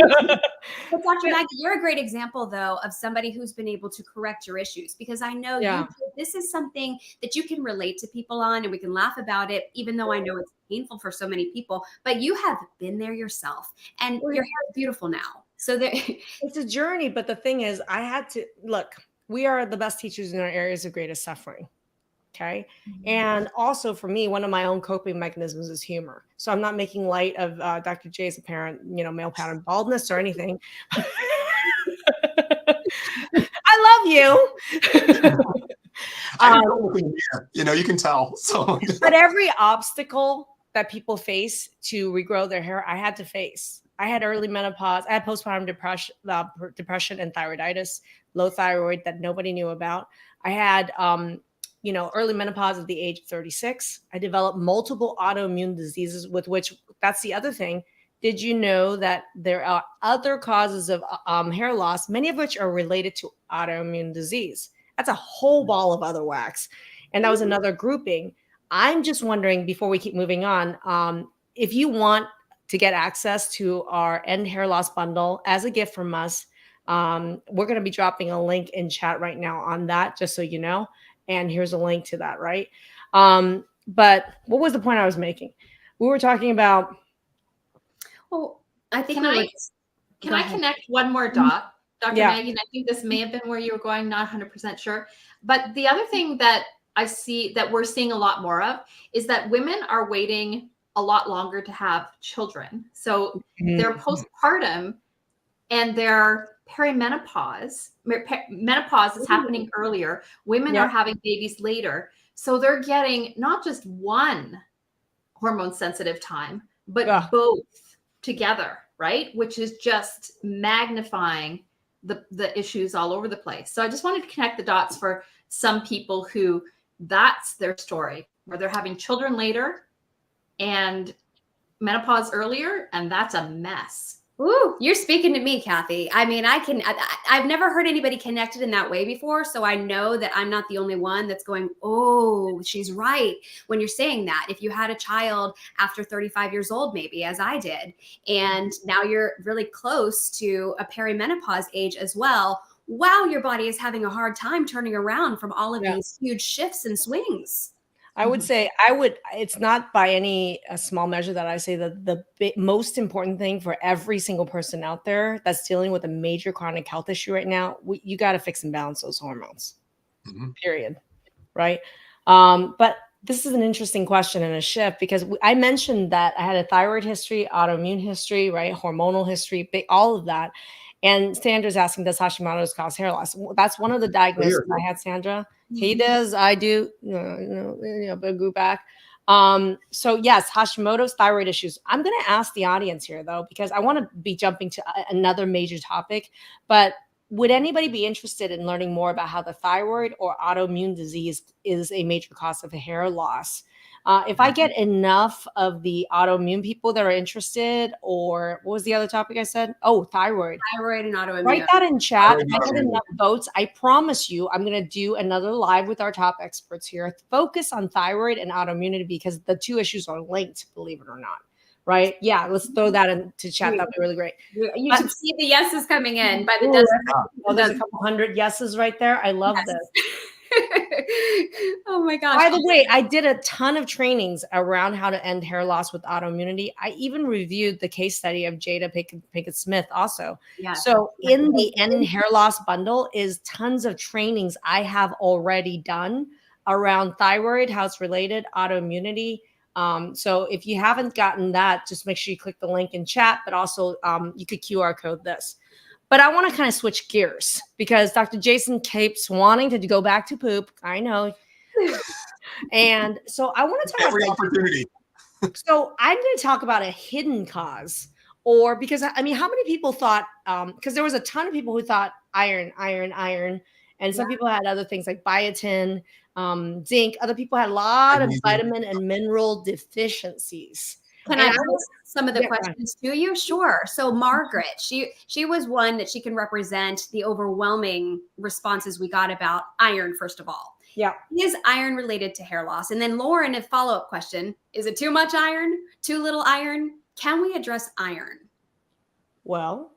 Dr. Maggie, you're a great example, though, of somebody who's been able to correct your issues, because I know this is something that you can relate to people on, and we can laugh about it, even though I know it's painful for so many people. But you have been there yourself, and your hair is beautiful now. So
it's a journey. But the thing is, I had to look. We are the best teachers in our areas of greatest suffering. Okay. And also for me, one of my own coping mechanisms is humor. So I'm not making light of Dr. J's apparent, male pattern baldness or anything. I love you.
You can tell. So,
but every obstacle that people face to regrow their hair, I had to face. I had early menopause. I had postpartum depression and thyroiditis, low thyroid that nobody knew about. I had early menopause at the age of 36. I developed multiple autoimmune diseases, with which, that's the other thing. Did you know that there are other causes of hair loss, many of which are related to autoimmune disease? That's a whole ball of other wax. And that was another grouping. I'm just wondering, before we keep moving on, if you want to get access to our End Hair Loss bundle as a gift from us, we're going to be dropping a link in chat right now on that, just so you know. And here's a link to that, right? But what was the point I was making? We were talking about.
Well, I think
Can I connect one more dot, Dr.
Yeah.
Maggie? And I think this may have been where you were going, not 100% sure. But the other thing that I see that we're seeing a lot more of is that women are waiting a lot longer to have children. So they're postpartum and their perimenopause. Menopause is happening earlier. Women are having babies later. So they're getting not just one hormone sensitive time, but both together, right? Which is just magnifying the issues all over the place. So I just wanted to connect the dots for some people who that's their story, where they're having children later and menopause earlier, and that's a mess.
Ooh, you're speaking to me, Kathy. I mean, I've never heard anybody connected in that way before. So I know that I'm not the only one that's going, oh, she's right. When you're saying that, if you had a child after 35 years old, maybe as I did, and now you're really close to a perimenopause age as well, wow, your body is having a hard time turning around from all of these huge shifts and swings.
I would say it's not by any small measure that I say that the most important thing for every single person out there that's dealing with a major chronic health issue right now, you got to fix and balance those hormones, period. Right. But this is an interesting question and a shift, because I mentioned that I had a thyroid history, autoimmune history, right? Hormonal history, all of that. And Sandra's asking, does Hashimoto's cause hair loss? That's one of the diagnoses I had, Sandra. He does, I do, but go back. So yes, Hashimoto's, thyroid issues. I'm going to ask the audience here though, because I want to be jumping to another major topic, but would anybody be interested in learning more about how the thyroid or autoimmune disease is a major cause of hair loss? If I get enough of the autoimmune people that are interested, or what was the other topic I said? Oh, thyroid.
Thyroid and autoimmune.
Write that in chat. If I get enough votes, I promise you I'm going to do another live with our top experts here. Focus on thyroid and autoimmunity, because the two issues are linked, believe it or not. Right? Yeah, let's throw that into chat. That'd be really great.
You should see the yeses coming in by the
dozen. There's a couple hundred yeses right there. I love this.
Oh my gosh.
By the way, I did a ton of trainings around how to end hair loss with autoimmunity. I even reviewed the case study of Jada Pinkett Smith also. So in the End Hair Loss bundle is tons of trainings I have already done around thyroid, how it's related, autoimmunity. So if you haven't gotten that, just make sure you click the link in chat, but also you could QR code this. But I want to kind of switch gears, because Dr. Jason keeps wanting to go back to poop. I know. And so I want to talk
every opportunity.
So I'm going to talk about a hidden cause, or because I mean, how many people thought, because there was a ton of people who thought iron, and some people had other things like biotin, zinc. Other people had a lot of vitamin and mineral deficiencies.
Can I ask some of the questions to you? Sure. So Margaret, she was one that she can represent the overwhelming responses we got about iron, first of all.
Yeah.
Is iron related to hair loss? And then Lauren, a follow-up question, is it too much iron? Too little iron? Can we address iron?
Well,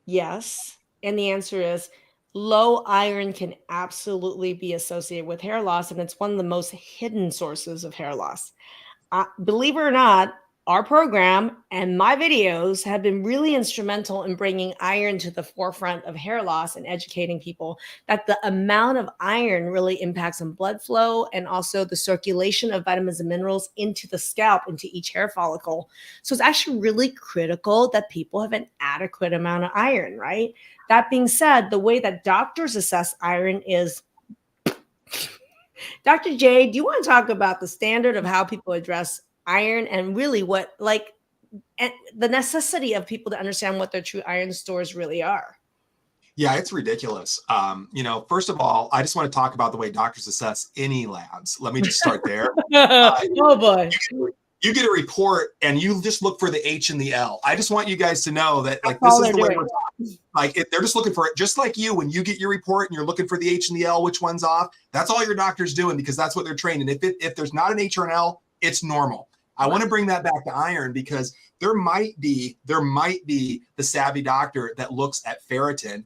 yes. And the answer is low iron can absolutely be associated with hair loss. And it's one of the most hidden sources of hair loss. Believe it or not, our program and my videos have been really instrumental in bringing iron to the forefront of hair loss and educating people that the amount of iron really impacts on blood flow and also the circulation of vitamins and minerals into the scalp, into each hair follicle. So it's actually really critical that people have an adequate amount of iron, right? That being said, the way that doctors assess iron is, Dr. J, do you want to talk about the standard of how people address iron and really what, and the necessity of people to understand what their true iron stores really are?
Yeah, it's ridiculous. First of all, I just want to talk about the way doctors assess any labs. Let me just start there.
Oh boy.
You get a report and you just look for the H and the L. I just want you guys to know that like
That's
this
all
is the
they're
way
doing.
we're talking. Like they're just looking for it, just like you. When you get your report and you're looking for the H and the L, which one's off, that's all your doctor's doing because that's what they're trained. And if there's not an H or an L, it's normal. I want to bring that back to iron because there might be the savvy doctor that looks at ferritin,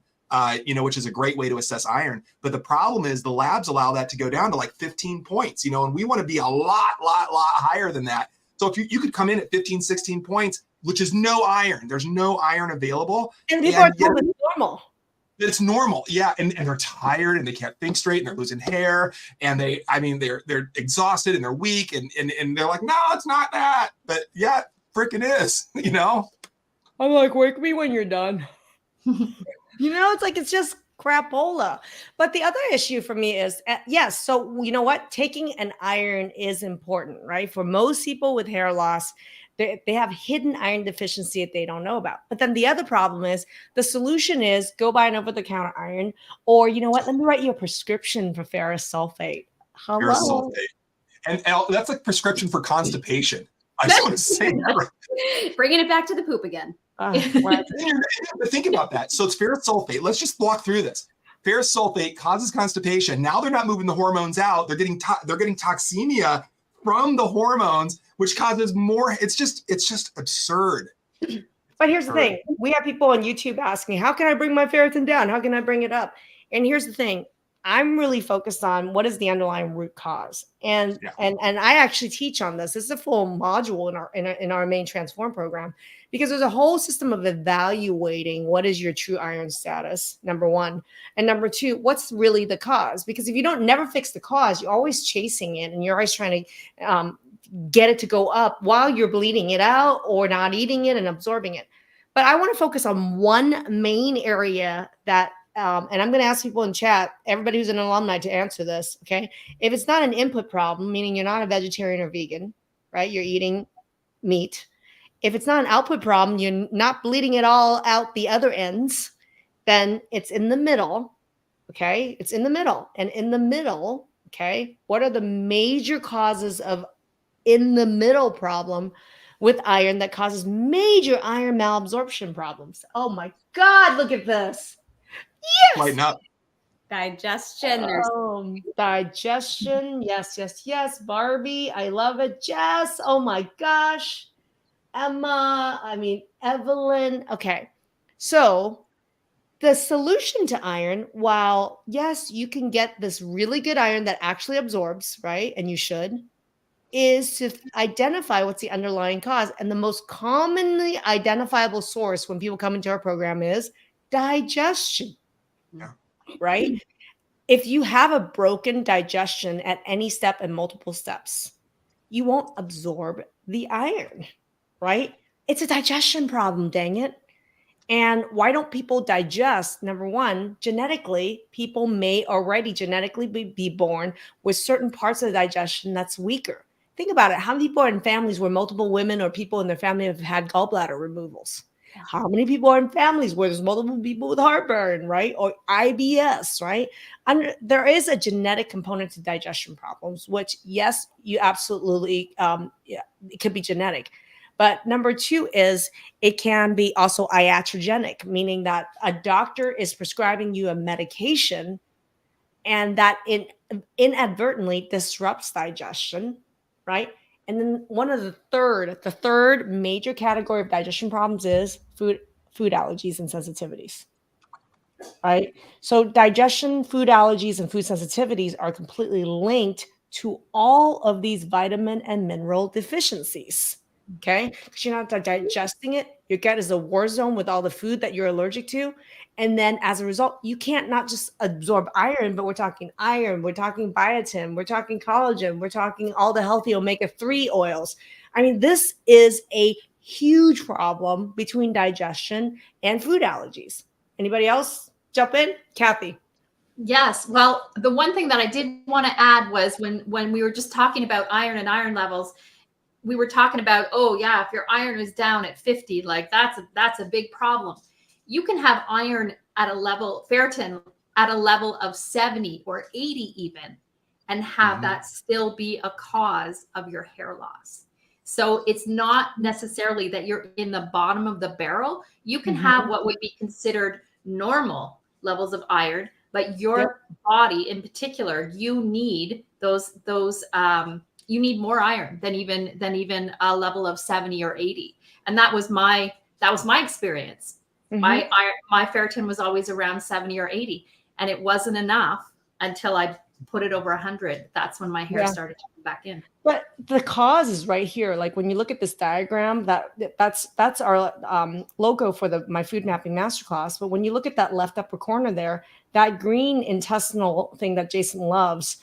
which is a great way to assess iron. But the problem is the labs allow that to go down to like 15 points, and we want to be a lot higher than that. So if you could come in at 15, 16 points, which is no iron, there's no iron available.
And people are told it's normal.
It's normal. Yeah. And they're tired and they can't think straight and they're losing hair and they're exhausted and they're weak and they're like, no, it's not that. But yeah, freaking is,
I'm like, wake me when you're done. It's like, it's just crapola. But the other issue for me is, yes. So you know what? Taking an iron is important, right? For most people with hair loss, they have hidden iron deficiency that they don't know about. But then the other problem is the solution is go buy an over-the-counter iron, or you know what? Let me write you a prescription for ferrous sulfate. Hello.
Ferrous sulfate. And that's like prescription for constipation. I just want to say that.
Bringing it back to the poop again.
Think about that. So it's ferrous sulfate. Let's just walk through this. Ferrous sulfate causes constipation. Now they're not moving the hormones out. They're getting toxemia from the hormones, which causes more. It's just absurd.
But here's the thing. We have people on YouTube asking, how can I bring my ferritin down? How can I bring it up? And here's the thing. I'm really focused on what is the underlying root cause. And I actually teach on this. This is a full module in our main Transform program, because there's a whole system of evaluating what is your true iron status, number one. And number two, what's really the cause? Because if you don't never fix the cause, you're always chasing it and you're always trying to get it to go up while you're bleeding it out or not eating it and absorbing it. But I want to focus on one main area that and I'm going to ask people in chat, everybody who's an alumni, to answer this, okay? If it's not an input problem, meaning you're not a vegetarian or vegan, right? You're eating meat. If it's not an output problem, you're not bleeding it all out the other ends, then it's in the middle, okay? It's in the middle. And in the middle, okay, what are the major causes of in the middle problem with iron that causes major iron malabsorption problems? Oh my God, look at this. Yes.
Lighten up.
Digestion.
Digestion. Yes. Barbie, I love it. Jess, oh my gosh. Emma, Evelyn. Okay. So the solution to iron, while yes, you can get this really good iron that actually absorbs, right? And you should, is to identify what's the underlying cause. And the most commonly identifiable source when people come into our program is digestion.
Yeah.
Right? If you have a broken digestion at any step and multiple steps, you won't absorb the iron, right? It's a digestion problem, dang it. And why don't people digest? Number one, genetically, people may already genetically be born with certain parts of the digestion that's weaker. Think about it. How many people are in families where multiple women or people in their family have had gallbladder removals? How many people are in families where there's multiple people with heartburn, right? Or IBS, right? There is a genetic component to digestion problems, which, yes, you absolutely, it could be genetic. But number two is it can be also iatrogenic, meaning that a doctor is prescribing you a medication and that inadvertently disrupts digestion, right? And then the third major category of digestion problems is food allergies and sensitivities, right? So digestion, food allergies, and food sensitivities are completely linked to all of these vitamin and mineral deficiencies, okay? Because you're not digesting it. Your gut is a war zone with all the food that you're allergic to. And then as a result, you can't not just absorb iron, but we're talking iron, we're talking biotin, we're talking collagen, we're talking all the healthy omega-3 oils. This is a huge problem between digestion and food allergies. Anybody else jump in? Kathy.
Yes. Well, the one thing that I did want to add was when we were just talking about iron and iron levels, we were talking about, oh yeah, if your iron is down at 50, like that's a big problem. You can have iron at a level, ferritin at a level of 70 or 80 even, and have that still be a cause of your hair loss. So it's not necessarily that you're in the bottom of the barrel. You can have what would be considered normal levels of iron, but your body in particular, you need those you need more iron than even a level of 70 or 80. And that was my experience. My ferritin was always around 70 or 80, and it wasn't enough until I put it over 100. That's when my hair started to come back in.
But the cause is right here. Like when you look at this diagram, that's our logo for my food mapping masterclass. But when you look at that left upper corner there, that green intestinal thing that Jason loves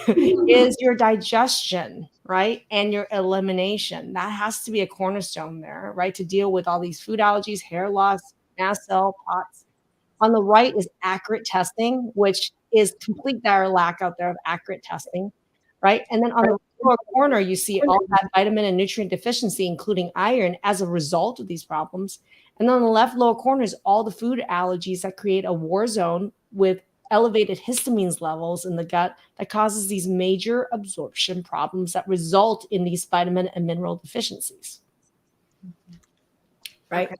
is your digestion, right? And your elimination. That has to be a cornerstone there, right? To deal with all these food allergies, hair loss, mast cell, POTS. On the right is accurate testing, which is complete dire lack out there of accurate testing, right? And then on the lower corner, you see all that vitamin and nutrient deficiency, including iron, as a result of these problems. And then on the left lower corner is all the food allergies that create a war zone with elevated histamines levels in the gut that causes these major absorption problems that result in these vitamin and mineral deficiencies, right?
Okay.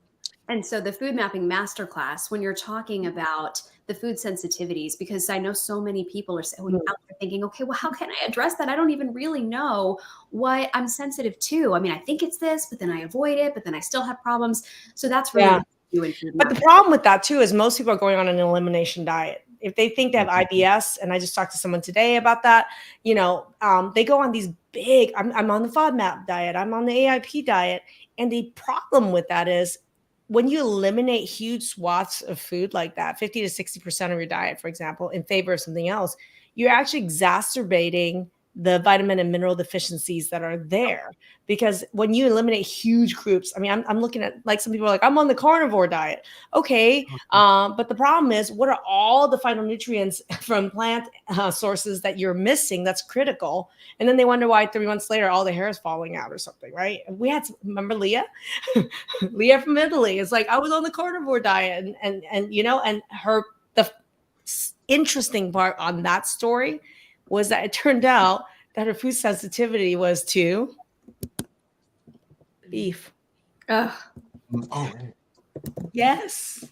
And so the food mapping masterclass, when you're talking about the food sensitivities, because I know so many people are out there thinking, okay, well, how can I address that? I don't even really know what I'm sensitive to. I mean, I think it's this, but then I avoid it, but then I still have problems. So that's really what you do in food
But the problem with that too is most people are going on an elimination diet. If they think they have IBS, and I just talked to someone today about that, they go on these big, I'm on the FODMAP diet, I'm on the AIP diet. And the problem with that is when you eliminate huge swaths of food like that, 50 to 60% of your diet, for example, in favor of something else, you're actually exacerbating the vitamin and mineral deficiencies that are there. Because when you eliminate huge groups, I mean, I'm looking at, like, some people are like, I'm on the carnivore diet. Okay. But the problem is, what are all the phytonutrients from plant sources that you're missing that's critical? And then they wonder why 3 months later, all the hair is falling out or something, right? We had, remember Leah? Leah from Italy. It's like, I was on the carnivore diet, and the interesting part on that story was that it turned out that her food sensitivity was to beef.
Oh, right.
Yes.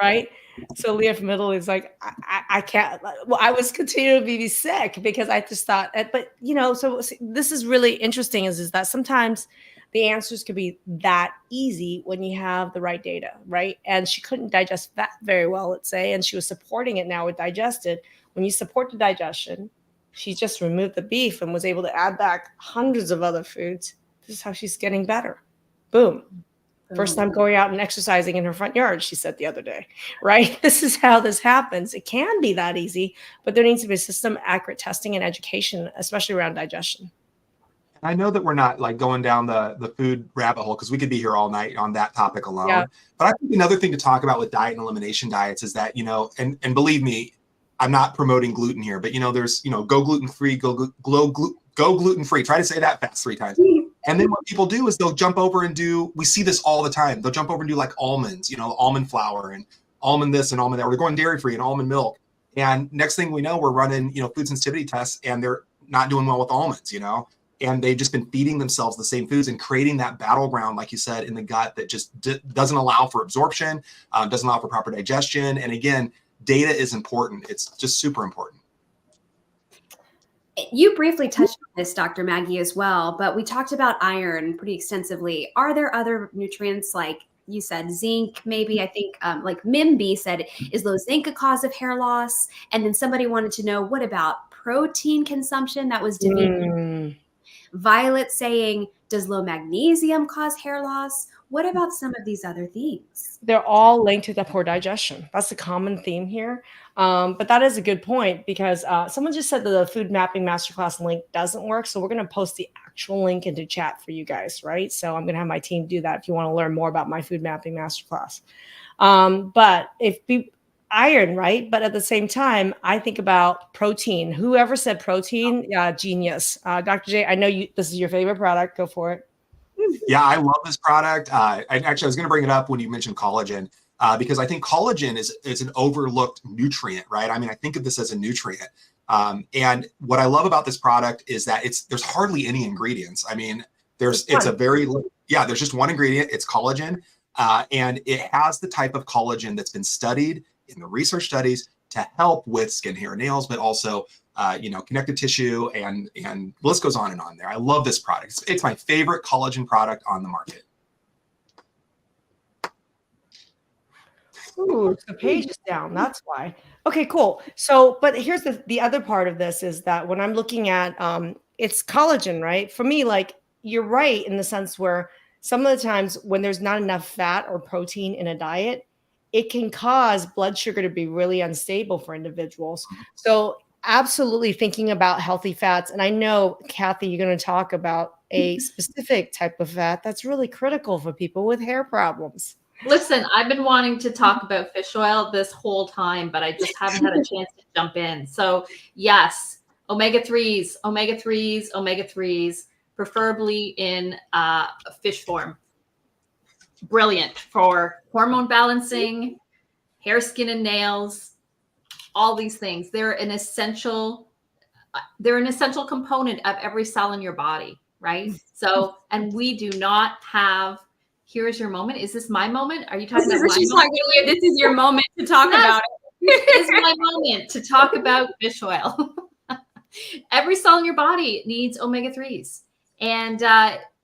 Right. So Leah from Italy is like, I can't. Well, I was continuing to be sick because I just thought, but so this is really interesting is that sometimes the answers could be that easy when you have the right data, right? And she couldn't digest fat very well, let's say, and she was supporting it now with digested. When you support the digestion, she just removed the beef and was able to add back hundreds of other foods. This is how she's getting better. Boom. First time going out and exercising in her front yard, she said the other day, right? This is how this happens. It can be that easy, but there needs to be system accurate testing and education, especially around digestion.
I know that we're not like going down the food rabbit hole because we could be here all night on that topic alone.
Yeah.
But I think another thing to talk about with diet and elimination diets is that, and believe me, I'm not promoting gluten here, but there's, go gluten-free, go gluten-free. Try to say that fast 3 times. And then what people do is they'll jump over and we see this all the time. They'll jump over and do like almonds, almond flour and almond this and almond that. Or they're going dairy-free and almond milk. And next thing we know, we're running, food sensitivity tests and they're not doing well with almonds, and they've just been feeding themselves the same foods and creating that battleground, like you said, in the gut that just doesn't allow for absorption, doesn't allow for proper digestion. And again, data is important. It's just super important.
You briefly touched on this, Dr. Maggie, as well, but we talked about iron pretty extensively. Are there other nutrients, like you said, zinc, maybe? I think like Mimby said, is low zinc a cause of hair loss? And then somebody wanted to know, what about protein consumption? That was Davina. Violet saying, does low magnesium cause hair loss? What about some of these other things?
They're all linked to the poor digestion. That's the common theme here. But that is a good point because someone just said that the food mapping masterclass link doesn't work. So we're going to post the actual link into chat for you guys, right? So I'm going to have my team do that if you want to learn more about my food mapping masterclass. But if iron, right? But at the same time, I think about protein. Whoever said protein, genius. Dr. J, I know this is your favorite product. Go for it.
Yeah, I love this product. I was going to bring it up when you mentioned collagen, because I think collagen is an overlooked nutrient, right? I mean, I think of this as a nutrient. And what I love about this product is that there's hardly any ingredients. I mean, there's just one ingredient. It's collagen, and it has the type of collagen that's been studied in the research studies to help with skin, hair, and nails, but also connective tissue, and the list goes on and on there. I love this product. It's my favorite collagen product on the market.
Ooh, the page is down. That's why. Okay, cool. So, but here's the other part of this is that when I'm looking at it's collagen, right? For me, like you're right in the sense where some of the times when there's not enough fat or protein in a diet, it can cause blood sugar to be really unstable for individuals. So absolutely thinking about healthy fats. And I know, Kathy, you're going to talk about a specific type of fat that's really critical for people with hair problems.
Listen, I've been wanting to talk about fish oil this whole time, but I just haven't had a chance to jump in. So yes, omega-3s, omega-3s, omega-3s, preferably in fish form. Brilliant for hormone balancing, hair, skin, and nails, all these things. They're an essential component of every cell in your body, right? So, and we do not have, here's your moment. Is this my moment? Are you talking about my moment?
This is your moment to talk about it.
This is my moment to talk about fish oil. Every cell in your body needs omega-3s. And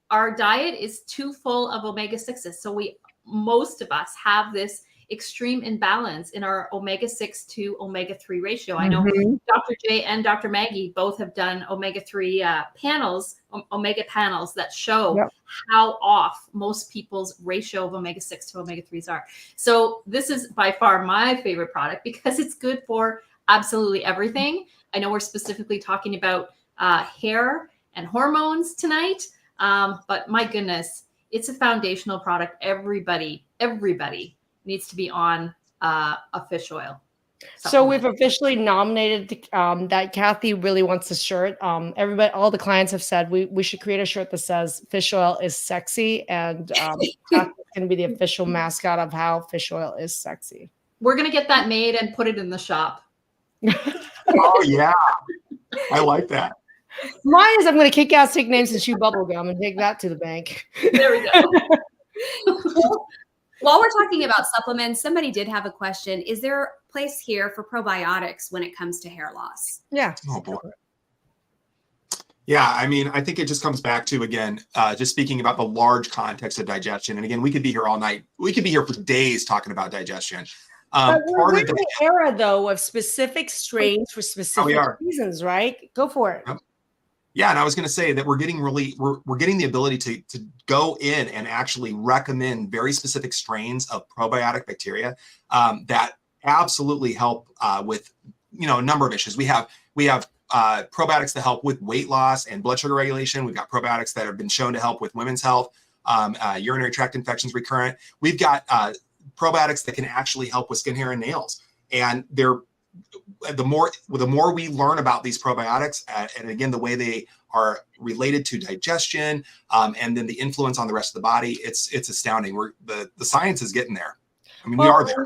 our diet is too full of omega-6s. So most of us have this extreme imbalance in our omega-6 to omega-3 ratio. I know Dr. J and Dr. Maggie both have done omega-3 panels, omega panels that show how off most people's ratio of omega-6 to omega-3s are. So this is by far my favorite product because it's good for absolutely everything. I know we're specifically talking about hair and hormones tonight, but my goodness, it's a foundational product. Everybody needs to be on a fish oil supplement.
So we've officially nominated that Kathy really wants a shirt. Everybody, all the clients have said we should create a shirt that says fish oil is sexy, and Kathy's going to be the official mascot of how fish oil is sexy.
We're going to get that made and put it in the shop.
Oh yeah, I like that.
Mine is I'm going to kick ass nicknames and chew bubble gum and take that to the bank.
There we go.
While we're talking about supplements, somebody did have a question. Is there a place here for probiotics when it comes to hair loss?
Yeah.
Oh boy. Yeah, I mean, I think it just comes back to, again, just speaking about the large context of digestion. And again, we could be here all night. We could be here for days talking about digestion.
We're in the era, though, of specific strains for specific reasons, right? Go for it.
Yep. Yeah, and I was going to say that we're getting the ability to go in and actually recommend very specific strains of probiotic bacteria that absolutely help with a number of issues. We have probiotics that help with weight loss and blood sugar regulation. We've got probiotics that have been shown to help with women's health, urinary tract infections, recurrent. We've got probiotics that can actually help with skin, hair, and nails. And the more we learn about these probiotics, and again, the way they are related to digestion, and then the influence on the rest of the body, it's astounding. The science is getting there. I mean, we are there.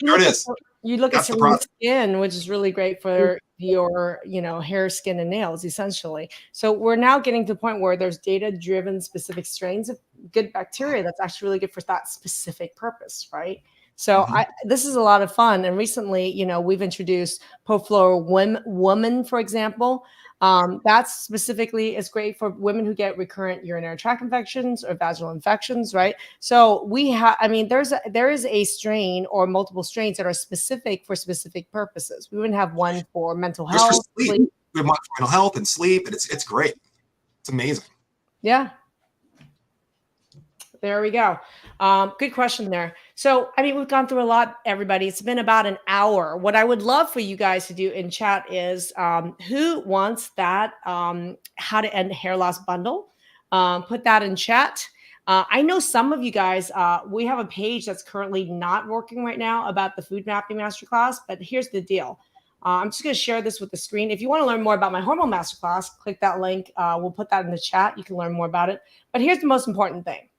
There it is.
You look at some skin, which is really great for your, hair, skin, and nails, essentially. So we're now getting to the point where there's data-driven specific strains of good bacteria that's actually really good for that specific purpose, right? So this is a lot of fun. And recently, we've introduced ProFlora Woman, for example. That specifically is great for women who get recurrent urinary tract infections or vaginal infections, right? So there is a strain or multiple strains that are specific for specific purposes. We wouldn't have one for mental health.
For sleep. We have one for mental health and sleep, and it's great. It's amazing.
Yeah. There we go. Good question there. So, we've gone through a lot, everybody. It's been about an hour. What I would love for you guys to do in chat is who wants that how to end hair loss bundle? Put that in chat. I know some of you guys, we have a page that's currently not working right now about the food mapping masterclass, but here's the deal. I'm just going to share this with the screen. If you want to learn more about my hormone masterclass, click that link. We'll put that in the chat. You can learn more about it. But here's the most important thing.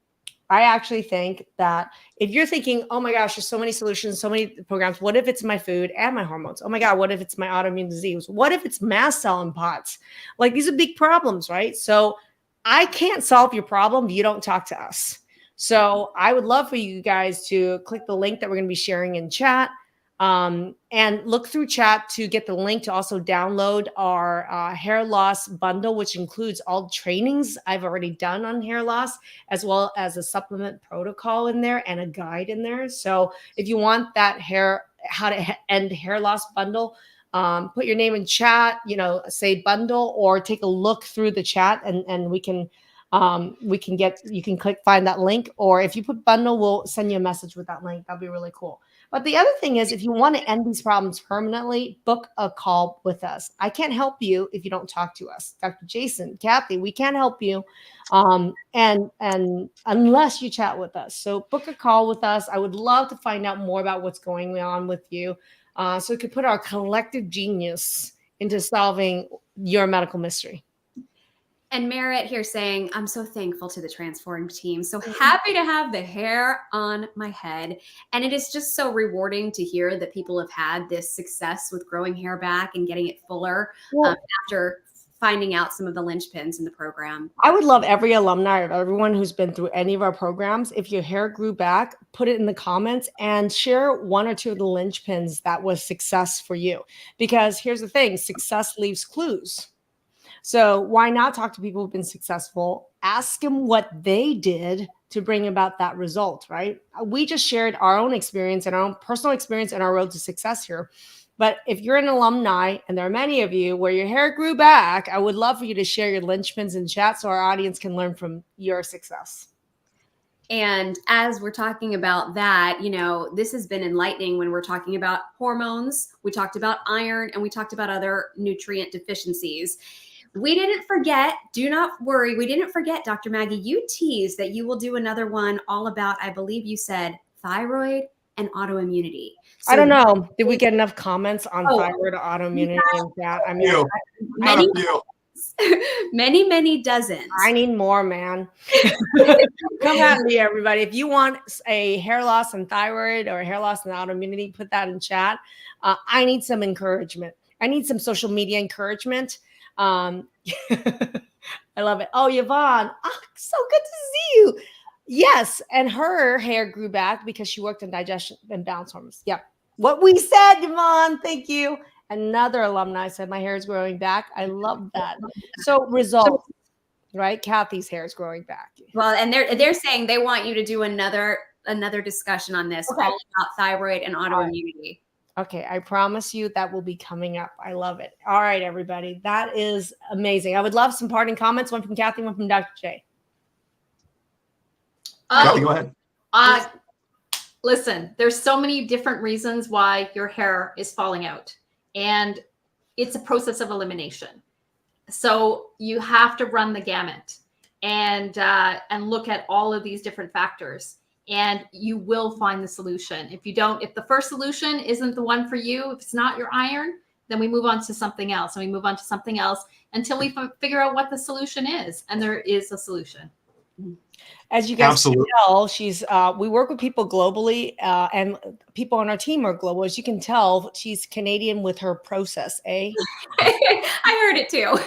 I actually think that if you're thinking, oh my gosh, there's so many solutions, so many programs. What if it's my food and my hormones? Oh my God, what if it's my autoimmune disease? What if it's mast cell and POTS? Like, these are big problems, right? So I can't solve your problem if you don't talk to us. So I would love for you guys to click the link that we're going to be sharing in chat. And look through chat to get the link to also download our hair loss bundle, which includes all trainings I've already done on hair loss, as well as a supplement protocol in there and a guide in there. So if you want that how to end hair loss bundle, put your name in chat, say bundle, or take a look through the chat and you can find that link. Or if you put bundle, we'll send you a message with that link. That'll be really cool. But the other thing is, if you want to end these problems permanently, book a call with us. I can't help you if you don't talk to us. Dr. Jason, Kathy, we can't help you and unless you chat with us. So book a call with us. I would love to find out more about what's going on with you, so we could put our collective genius into solving your medical mystery.
And Merritt here saying, I'm so thankful to the Transform team. So happy to have the hair on my head. And it is just so rewarding to hear that people have had this success with growing hair back and getting it fuller after finding out some of the linchpins in the program.
I would love every alumni or everyone who's been through any of our programs. If your hair grew back, put it in the comments and share one or two of the linchpins that was success for you. Because here's the thing, success leaves clues. So why not talk to people who've been successful? Ask them what they did to bring about that result, right? We just shared our own experience and our own personal experience and our road to success here. But if you're an alumni, and there are many of you where your hair grew back, I would love for you to share your linchpins in chat so our audience can learn from your success.
And as we're talking about that, this has been enlightening when we're talking about hormones. We talked about iron and we talked about other nutrient deficiencies. We didn't forget, do not worry, we didn't forget, Dr. Maggie, you teased that you will do another one all about, I believe you said, thyroid and autoimmunity. So
I don't know. Did we get enough comments on thyroid or autoimmunity in chat? I mean,
many dozens.
I need more, man. Come at me, everybody. If you want a hair loss and thyroid or hair loss and autoimmunity, put that in chat. I need some encouragement. I need some social media encouragement. I love it. Oh, Yvonne, so good to see you. Yes, and her hair grew back because she worked on digestion and balance hormones. Yep. What we said, Yvonne. Thank you. Another alumni said my hair is growing back. I love that. So results, right? Kathy's hair is growing back.
Well, and they're saying they want you to do another discussion on this, all about thyroid and autoimmunity.
Okay, I promise you that will be coming up. I love it. All right, everybody. That is amazing. I would love some parting comments, one from Kathy, one from Dr. J.
Kathy, go ahead.
Listen, there's so many different reasons why your hair is falling out. And it's a process of elimination. So you have to run the gamut and look at all of these different factors. And you will find the solution. If the first solution isn't the one for you, if it's not your iron, then we move on to something else, and we move on to something else until we figure out what the solution is. And there is a solution.
As you guys can tell, we work with people globally, and people on our team are global. As you can tell, she's Canadian with her process, eh?
I heard it too.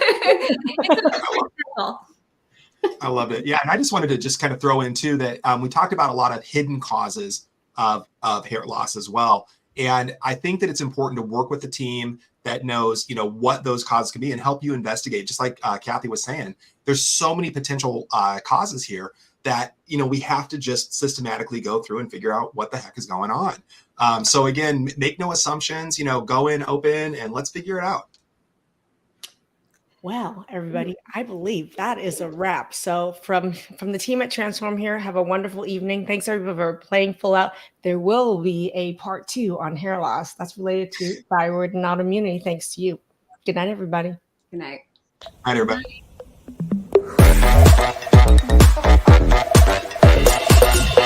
I love it. Yeah. And I just wanted to just kind of throw in too that we talked about a lot of hidden causes of hair loss as well. And I think that it's important to work with a team that knows, what those causes can be and help you investigate. Just like Kathy was saying, there's so many potential causes here that, we have to just systematically go through and figure out what the heck is going on. So again, make no assumptions, go in open and let's figure it out.
Well, everybody, I believe that is a wrap. So from the team at Transform here, have a wonderful evening. Thanks everybody for playing full out. There will be a part 2 on hair loss that's related to thyroid and autoimmunity. Thanks to you. Good night, everybody.
Good night.
Good night, everybody.